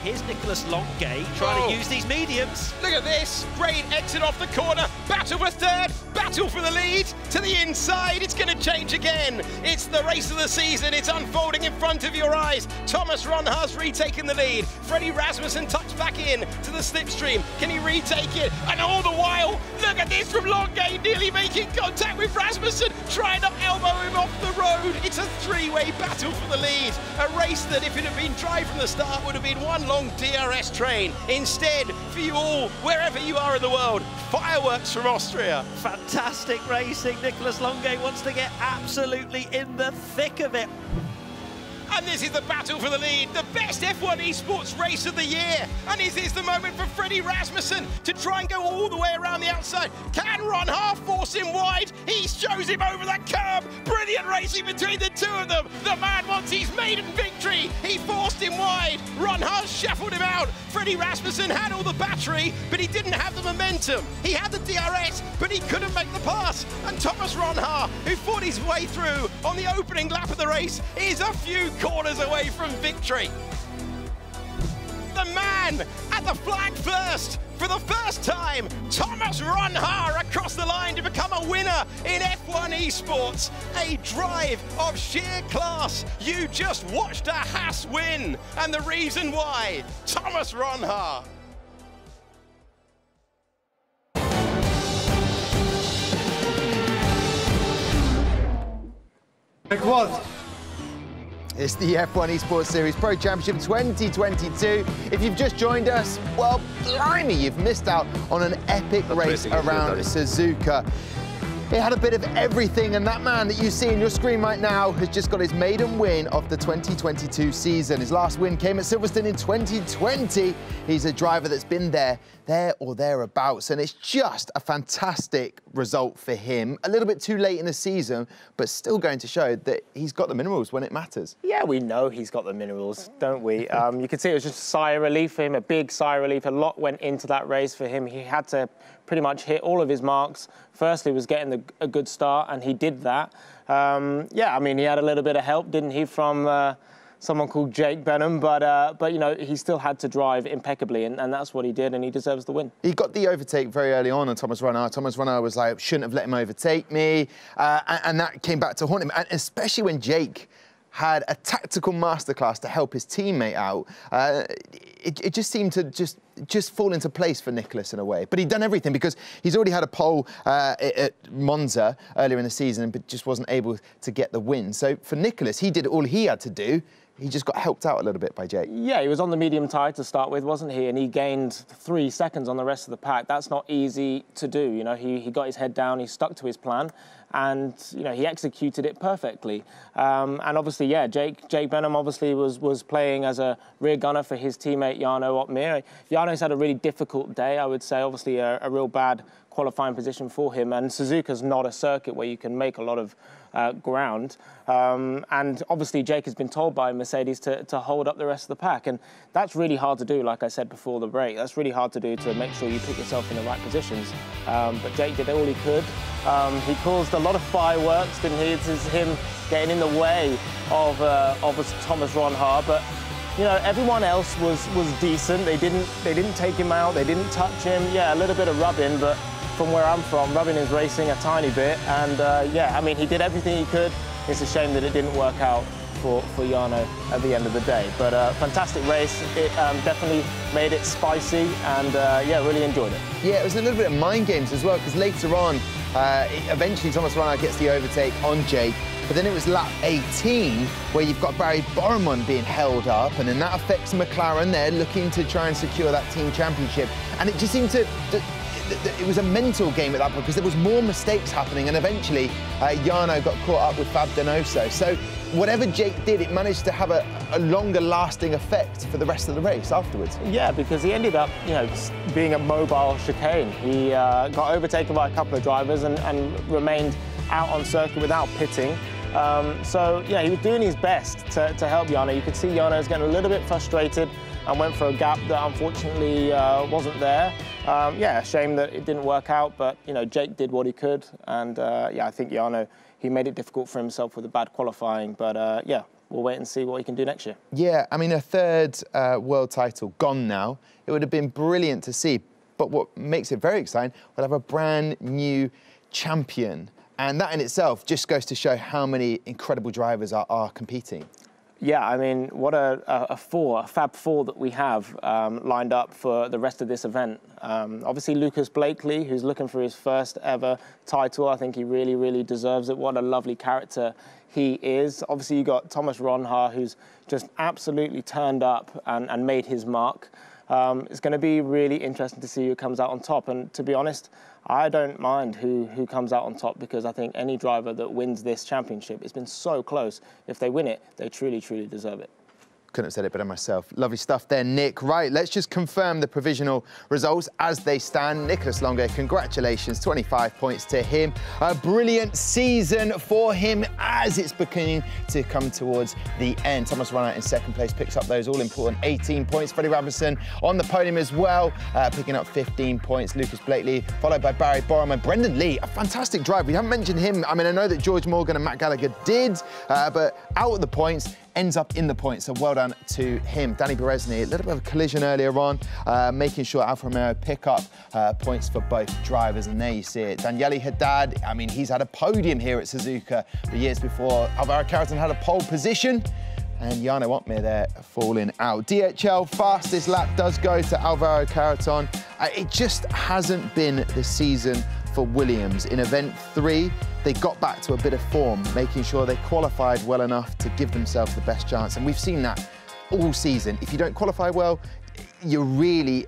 Here's Nicolas Longuet trying to use these mediums. Look at this. Great exit off the corner. Battle for third. Battle for the lead. to the inside. It's going to change again. It's the race of the season. It's unfolding in front of your eyes. Thomas Ronhaar's retaken the lead. Freddie Rasmussen tucks back in to the slipstream. Can he retake it? And all the while, look at this from Longay, nearly making contact with Rasmussen, trying to elbow him off the road. It's a three-way battle for the lead. A race that, if it had been dry from the start, would have been one long DRS train. Instead, for you all, wherever you are in the world, fireworks from Austria. Fantastic racing. Nicholas Longay wants to get absolutely in the thick of it. And this is the battle for the lead, the best F1 Esports race of the year. And this is the moment for Freddie Rasmussen to try and go all the way around the outside. Can Ronhaar force him wide? He shows him over the curb. Brilliant racing between the two of them. The man wants his maiden victory. He forced him wide. Ronhaar shuffled him out. Freddie Rasmussen had all the battery, but he didn't have the momentum. He had the DRS, but he couldn't make the pass. And Thomas Ronhaar, who fought his way through on the opening lap of the race, is a few corners away from victory. The man at the flag first. For the first time, Thomas Ronhaar across the line to become a winner in F1 Esports. A drive of sheer class. You just watched a Haas win. And the reason why, Thomas Ronhaar. What? It's the F1 Esports Series Pro Championship 2022. If you've just joined us, well, blimey, you've missed out on an epic race around Suzuka. It had a bit of everything, and that man that you see on your screen right now has just got his maiden win of the 2022 season. His last win came at Silverstone in 2020. He's a driver that's been there or thereabouts, and it's just a fantastic result for him. A little bit too late in the season, but still going to show that he's got the minerals when it matters. Yeah, we know he's got the minerals, don't we? You can see it was just a sigh of relief for him, a big sigh of relief. A lot went into that race for him. He had to pretty much hit all of his marks. Firstly was getting a good start, and he did that. Yeah, I mean, he had a little bit of help, didn't he, from someone called Jake Benham, but you know, he still had to drive impeccably, and that's what he did, and he deserves the win. He got the overtake very early on Thomas Ronhaar. Thomas Ronhaar was like, shouldn't have let him overtake me, and that came back to haunt him, and especially when Jake had a tactical masterclass to help his teammate out. It just seemed to just fall into place for Nicholas in a way. But he'd done everything because he's already had a pole at Monza earlier in the season, but just wasn't able to get the win. So for Nicholas, he did all he had to do. He just got helped out a little bit by Jake. Yeah, he was on the medium tire to start with, wasn't he? And he gained 3 seconds on the rest of the pack. That's not easy to do. You know, he got his head down, he stuck to his plan, and you know, he executed it perfectly. And obviously, yeah, Jake Benham obviously was playing as a rear gunner for his teammate Jarno Opmeer. Jarno's had a really difficult day, I would say. Obviously, a real bad qualifying position for him, and Suzuka's not a circuit where you can make a lot of ground. And obviously Jake has been told by Mercedes to hold up the rest of the pack, and that's really hard to do, like I said before the break. That's really hard to do, to make sure you put yourself in the right positions. But Jake did all he could. He caused a lot of fireworks, didn't he? This is him getting in the way of Thomas Ronhaar, but you know, everyone else was decent. They didn't take him out, they didn't touch him. Yeah, a little bit of rubbing, but from where I'm from, rubbing is racing a tiny bit. And yeah, I mean, he did everything he could. It's a shame that it didn't work out for Jarno at the end of the day. But fantastic race. It definitely made it spicy, and yeah, really enjoyed it. Yeah, it was a little bit of mind games as well, because later on, eventually Thomas Ronhaar gets the overtake on Jake, but then it was lap 18 where you've got Barry Borman being held up, and then that affects McLaren. They're looking to try and secure that team championship, and it just seemed to it was a mental game at that point, because there was more mistakes happening, and eventually Jarno got caught up with Fab Donoso. So whatever Jake did, it managed to have a longer lasting effect for the rest of the race afterwards. Yeah, because he ended up, you know, being a mobile chicane. He got overtaken by a couple of drivers and remained out on circuit without pitting. So yeah, he was doing his best to help Jarno. You could see Jarno was getting a little bit frustrated and went for a gap that unfortunately wasn't there. Yeah, a shame that it didn't work out, but you know, Jake did what he could, and yeah, I think Jarno, he made it difficult for himself with a bad qualifying, but yeah, we'll wait and see what he can do next year. Yeah, I mean, a third world title gone now. It would have been brilliant to see, but what makes it very exciting, we'll have a brand new champion And that in itself just goes to show how many incredible drivers are competing. Yeah, I mean, what a Fab Four that we have lined up for the rest of this event. Obviously, Lucas Blakely, who's looking for his first ever title. I think he really, really deserves it. What a lovely character he is. Obviously, you got Thomas Ronhaar, who's just absolutely turned up and made his mark. It's going to be really interesting to see who comes out on top. And to be honest, I don't mind who comes out on top, because I think any driver that wins this championship, it's been so close. If they win it, they truly, truly deserve it. Couldn't have said it better myself. Lovely stuff there, Nick. Right, let's just confirm the provisional results as they stand. Nicholas Longe, congratulations, 25 points to him. A brilliant season for him as it's beginning to come towards the end. Thomas Ronhaar in second place picks up those all-important 18 points. Freddie Rasmussen on the podium as well, picking up 15 points. Lucas Blakely, followed by Barry Borum and Brendan Lee, a fantastic drive. We haven't mentioned him. I mean, I know that George Morgan and Matt Gallagher did, but out of the points, ends up in the points, so well done to him. Danny Berezny, a little bit of a collision earlier on, making sure Alfa Romeo pick up points for both drivers, and there you see it. Daniele Haddad, I mean, he's had a podium here at Suzuka the years before. Alvaro Carreton had a pole position, and Jarno Opmeer there falling out. DHL fastest lap does go to Alvaro Carreton. It just hasn't been the season for Williams. In event 3, they got back to a bit of form, making sure they qualified well enough to give themselves the best chance. And we've seen that all season. If you don't qualify well, you're really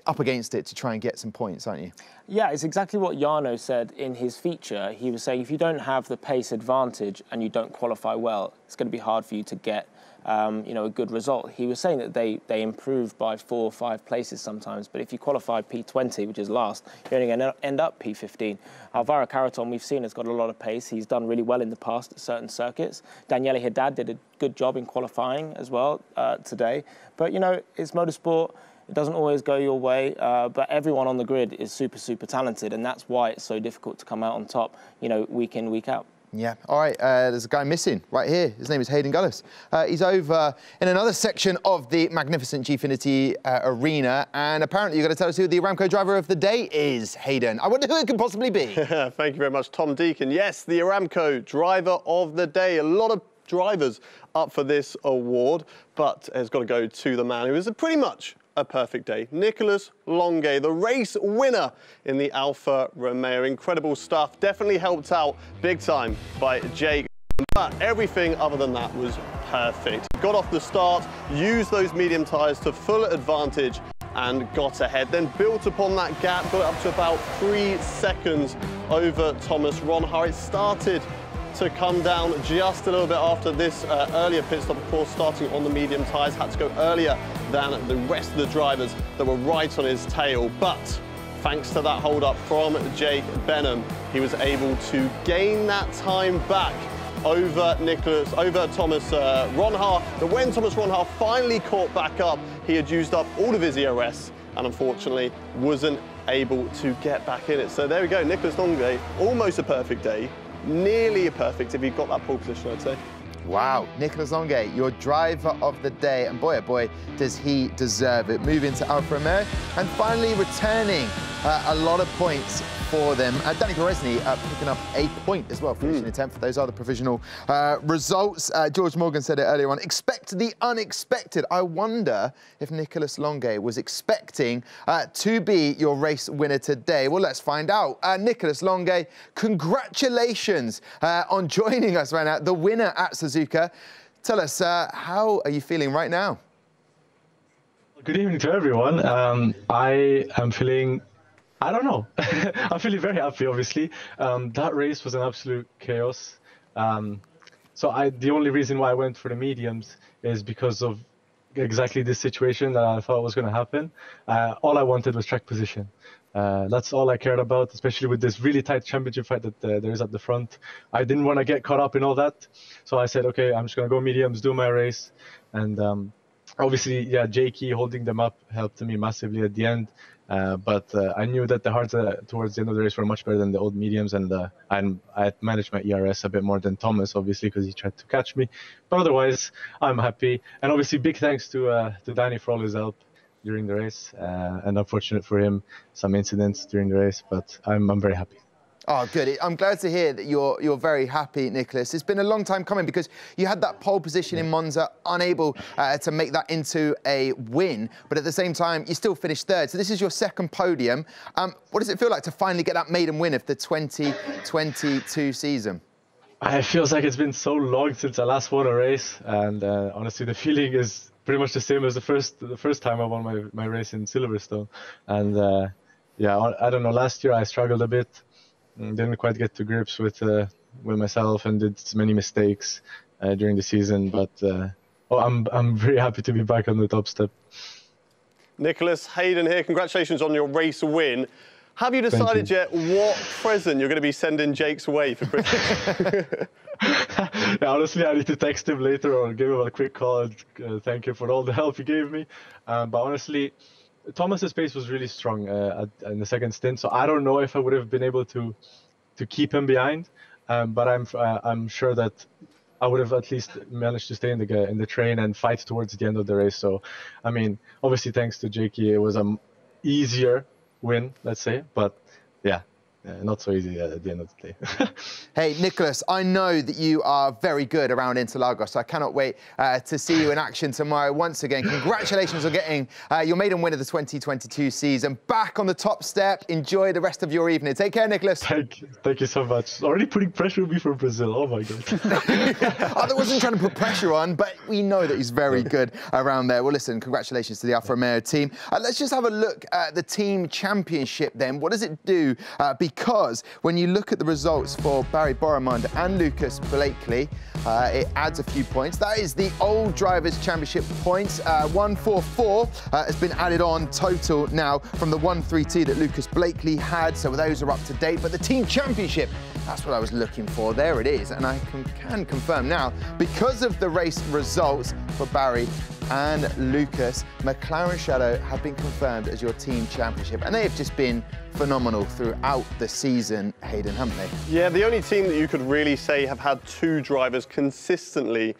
up against it to try and get some points, aren't you? Yeah, it's exactly what Jarno said in his feature. He was saying if you don't have the pace advantage and you don't qualify well, it's going to be hard for you to get a good result. He was saying that they improved by 4 or 5 places sometimes, but if you qualify P20, which is last, you're only going to end up P15. Alvaro Carreton, we've seen, has got a lot of pace. He's done really well in the past at certain circuits. Daniele Haddad did a good job in qualifying as well today. But, it's motorsport. It doesn't always go your way, but everyone on the grid is super, super talented, and that's why it's so difficult to come out on top, week in, week out. Yeah, all right, there's a guy missing right here. His name is Hayden Gullis. He's over in another section of the magnificent Gfinity arena, and apparently you're going to tell us who the Aramco driver of the day is, Hayden. I wonder who it could possibly be. Thank you very much, Tom Deacon. Yes, the Aramco driver of the day. A lot of drivers up for this award, but it's got to go to the man who is pretty much a perfect day. Nicholas Longe, the race winner in the Alfa Romeo. Incredible stuff. Definitely helped out big time by Jake. But everything other than that was perfect. Got off the start, used those medium tyres to full advantage and got ahead. Then built upon that gap, got it up to about 3 seconds over Thomas Ronhaar. It started to come down just a little bit after this earlier pit stop, of course, starting on the medium tyres. Had to go earlier than the rest of the drivers that were right on his tail. But thanks to that hold-up from Jake Benham, he was able to gain that time back over Thomas Ronhaar. But when Thomas Ronhaar finally caught back up, he had used up all of his ERS and unfortunately wasn't able to get back in it. So there we go, Nicholas Longe, almost a perfect day. Nearly a perfect if he got that pole position, I'd say. Wow, Nicholas Longe, your driver of the day, and boy, oh boy, does he deserve it. Moving to Alfa Romeo, and finally returning a lot of points for them. Danny Berezny picking up a point as well, finishing in 10th. Those are the provisional results. George Morgan said it earlier on, expect the unexpected. I wonder if Nicholas Longe was expecting to be your race winner today. Well, let's find out. Nicholas Longe, congratulations on joining us right now, the winner at Suzuka. Tell us, how are you feeling right now? Good evening to everyone. I am feeling, I don't know. I'm feeling very happy, obviously. That race was an absolute chaos. The only reason why I went for the mediums is because of exactly this situation that I thought was going to happen. All I wanted was track position. That's all I cared about, especially with this really tight championship fight that there is at the front. I didn't want to get caught up in all that. So I said, okay, I'm just going to go mediums, do my race. And obviously, yeah, Jakey holding them up helped me massively at the end. But I knew that the hards towards the end of the race were much better than the old mediums, and I managed my ERS a bit more than Thomas, obviously, because he tried to catch me. But otherwise, I'm happy. And obviously, big thanks to Danny for all his help during the race. And unfortunate for him, some incidents during the race, but I'm very happy. Oh, good. I'm glad to hear that you're very happy, Nicholas. It's been a long time coming because you had that pole position in Monza, unable to make that into a win, but at the same time, you still finished third. So this is your second podium. What does it feel like to finally get that maiden win of the 2022 season? It feels like it's been so long since I last won a race, and honestly, the feeling is pretty much the same as the first time I won my race in Silverstone. And yeah, I don't know. Last year I struggled a bit. Didn't quite get to grips with myself and did many mistakes during the season, but I'm very happy to be back on the top step. Nicholas, Hayden here, congratulations on your race win. Have you decided yet what present you're going to be sending Jake's way for Christmas? Yeah, honestly, I need to text him later or give him a quick call and thank him for all the help he gave me. But honestly, Thomas's pace was really strong in the second stint, so I don't know if I would have been able to keep him behind. But I'm sure that I would have at least managed to stay in the train and fight towards the end of the race. So, I mean, obviously thanks to Jakey, it was an easier win, let's say. But yeah. Not so easy at the end of the day. Hey, Nicholas, I know that you are very good around Interlagos, so I cannot wait to see you in action tomorrow once again. Congratulations on getting your maiden win of the 2022 season. Back on the top step. Enjoy the rest of your evening. Take care, Nicholas. Thank you so much. Already putting pressure on me for Brazil. Oh, my God. I wasn't trying to put pressure on, but we know that he's very good around there. Well, listen, congratulations to the Alfa Romeo team. Let's just have a look at the team championship then. What does it do? Because when you look at the results for Barry Boromund and Lucas Blakely, it adds a few points. That is the old Drivers' Championship points. 144 has been added on total now from the 132 that Lucas Blakely had, so those are up to date. But the Team Championship, that's what I was looking for. There it is, and I can confirm now, because of the race results for Barry and Lucas, McLaren Shadow have been confirmed as your team championship, and they have just been phenomenal throughout the season, Hayden, haven't they? Yeah, the only team that you could really say have had two drivers consistently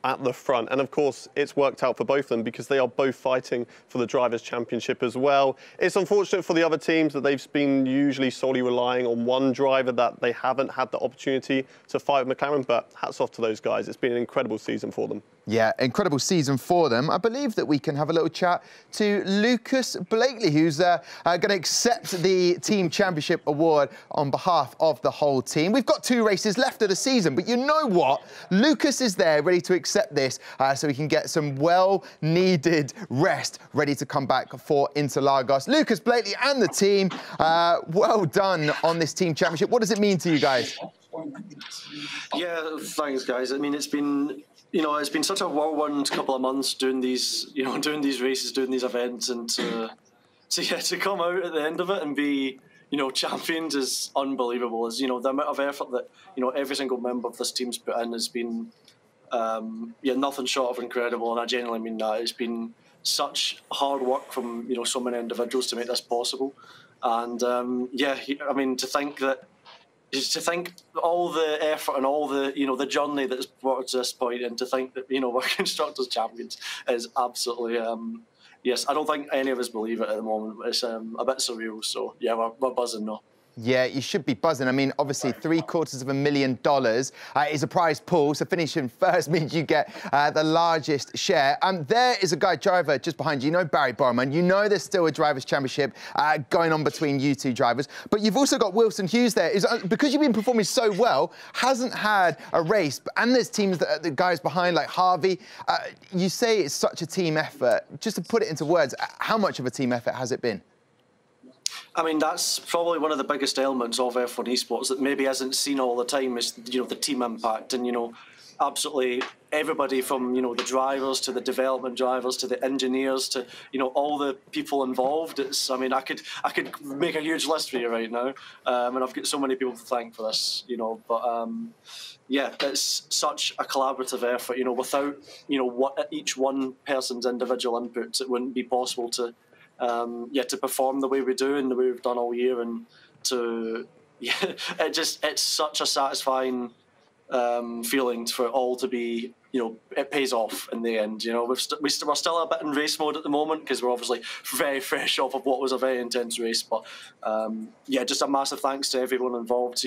at the front. And of course, it's worked out for both of them because they are both fighting for the Drivers' Championship as well. It's unfortunate for the other teams that they've been usually solely relying on one driver, that they haven't had the opportunity to fight with McLaren, but hats off to those guys. It's been an incredible season for them. Yeah, incredible season for them. I believe that we can have a little chat to Lucas Blakely, who's going to accept the Team Championship award on behalf of the whole team. We've got 2 races left of the season, but you know what? Lucas is there ready to accept this so he can get some well-needed rest, ready to come back for Interlagos. Lucas Blakely and the team, well done on this Team Championship. What does it mean to you guys? Yeah, thanks, guys. I mean, it's been such a whirlwind couple of months doing these, doing these races, doing these events, and to come out at the end of it and be, champions is unbelievable. As the amount of effort that every single member of this team's put in has been, nothing short of incredible. And I genuinely mean that. It's been such hard work from so many individuals to make this possible. And I mean, to think all the effort and all the the journey that's brought us to this point, and to think that we're constructors champions is absolutely yes. I don't think any of us believe it at the moment. It's a bit surreal. So yeah, we're buzzing now. Yeah, you should be buzzing. I mean, obviously, $750,000 is a prize pool, so finishing first means you get the largest share. There is a guy driver just behind you. Barry Borman. There's still a Drivers' Championship going on between you two drivers. But you've also got Wilson Hughes there. Because you've been performing so well, hasn't had a race. And there's teams, the guys behind, like Harvey. You say it's such a team effort. Just to put it into words, how much of a team effort has it been? I mean, that's probably one of the biggest elements of F1 Esports that maybe isn't seen all the time is, the team impact. And, absolutely everybody from, the drivers to the development drivers to the engineers to, all the people involved. I mean, I could make a huge list for you right now. And I've got so many people to thank for this, but yeah, it's such a collaborative effort, without, what each one person's individual inputs, it wouldn't be possible to perform the way we do and the way we've done all year, and it's such a satisfying feeling for it all to be it pays off in the end. We're still a bit in race mode at the moment because we're obviously very fresh off of what was a very intense race. But yeah, just a massive thanks to everyone involved.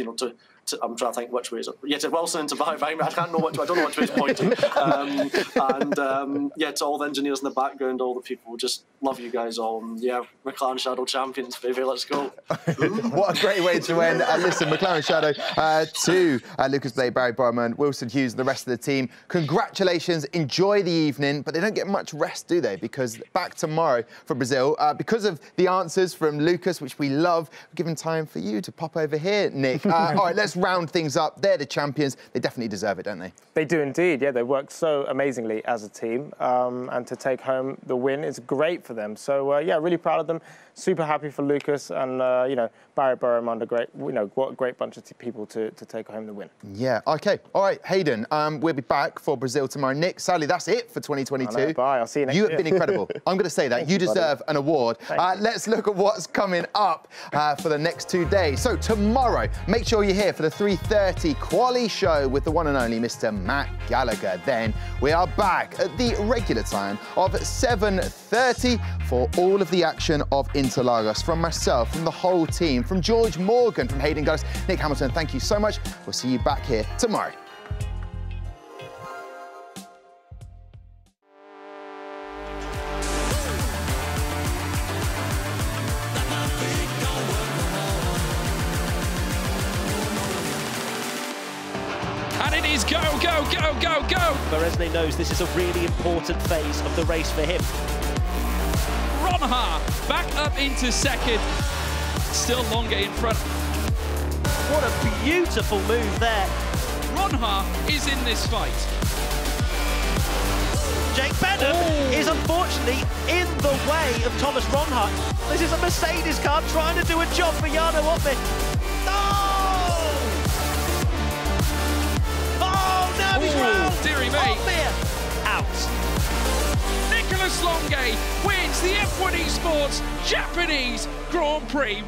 I'm trying to think which way is it. Yeah, to Wilson and to Barry. I don't know which way it's pointing. Yeah, to all the engineers in the background, all the people. Just love you guys all. And yeah, McLaren Shadow champions, baby. Let's go. What a great way to end. Listen, McLaren Shadow to Lucas Blade, Barry Burman, Wilson Hughes, and the rest of the team. Congratulations. Enjoy the evening. But they don't get much rest, do they? Because back tomorrow for Brazil. Because of the answers from Lucas, which we love, we're giving time for you to pop over here, Nick. All right, let's round things up. They're the champions. They definitely deserve it, don't they? They do indeed. Yeah, they worked so amazingly as a team, and to take home the win is great for them. So yeah, really proud of them. Super happy for Lucas and Barry Burman. What a great bunch of people to take home the win. Yeah. Okay. All right, Hayden. We'll be back for Brazil tomorrow. Nick, sadly, that's it for 2022. Bye. I'll see you next year. You have been incredible. I'm going to say that. Thank you you, deserve buddy. an award. Let's look at what's coming up for the next 2 days. So tomorrow, make sure you're here for the 3:30 quali show with the one and only Mr. Matt Gallagher. Then we are back at the regular time of 7:30 for all of the action of Interlagos. From myself, from the whole team, from George Morgan, from Hayden Ghost, Nick Hamilton, thank you so much. We'll see you back here tomorrow. And it is go, go, go, go, go! Beresnay knows this is a really important phase of the race for him. Ronha back up into second. Still Longe in front. What a beautiful move there. Ronha is in this fight. Jake Benham is unfortunately in the way of Thomas Ronha. This is a Mercedes car trying to do a job for Jarno Opmeer. Oh, now he's round. Dearie me. Opmeer out. Nicholas Longe wins the F1 Esports Japanese Grand Prix.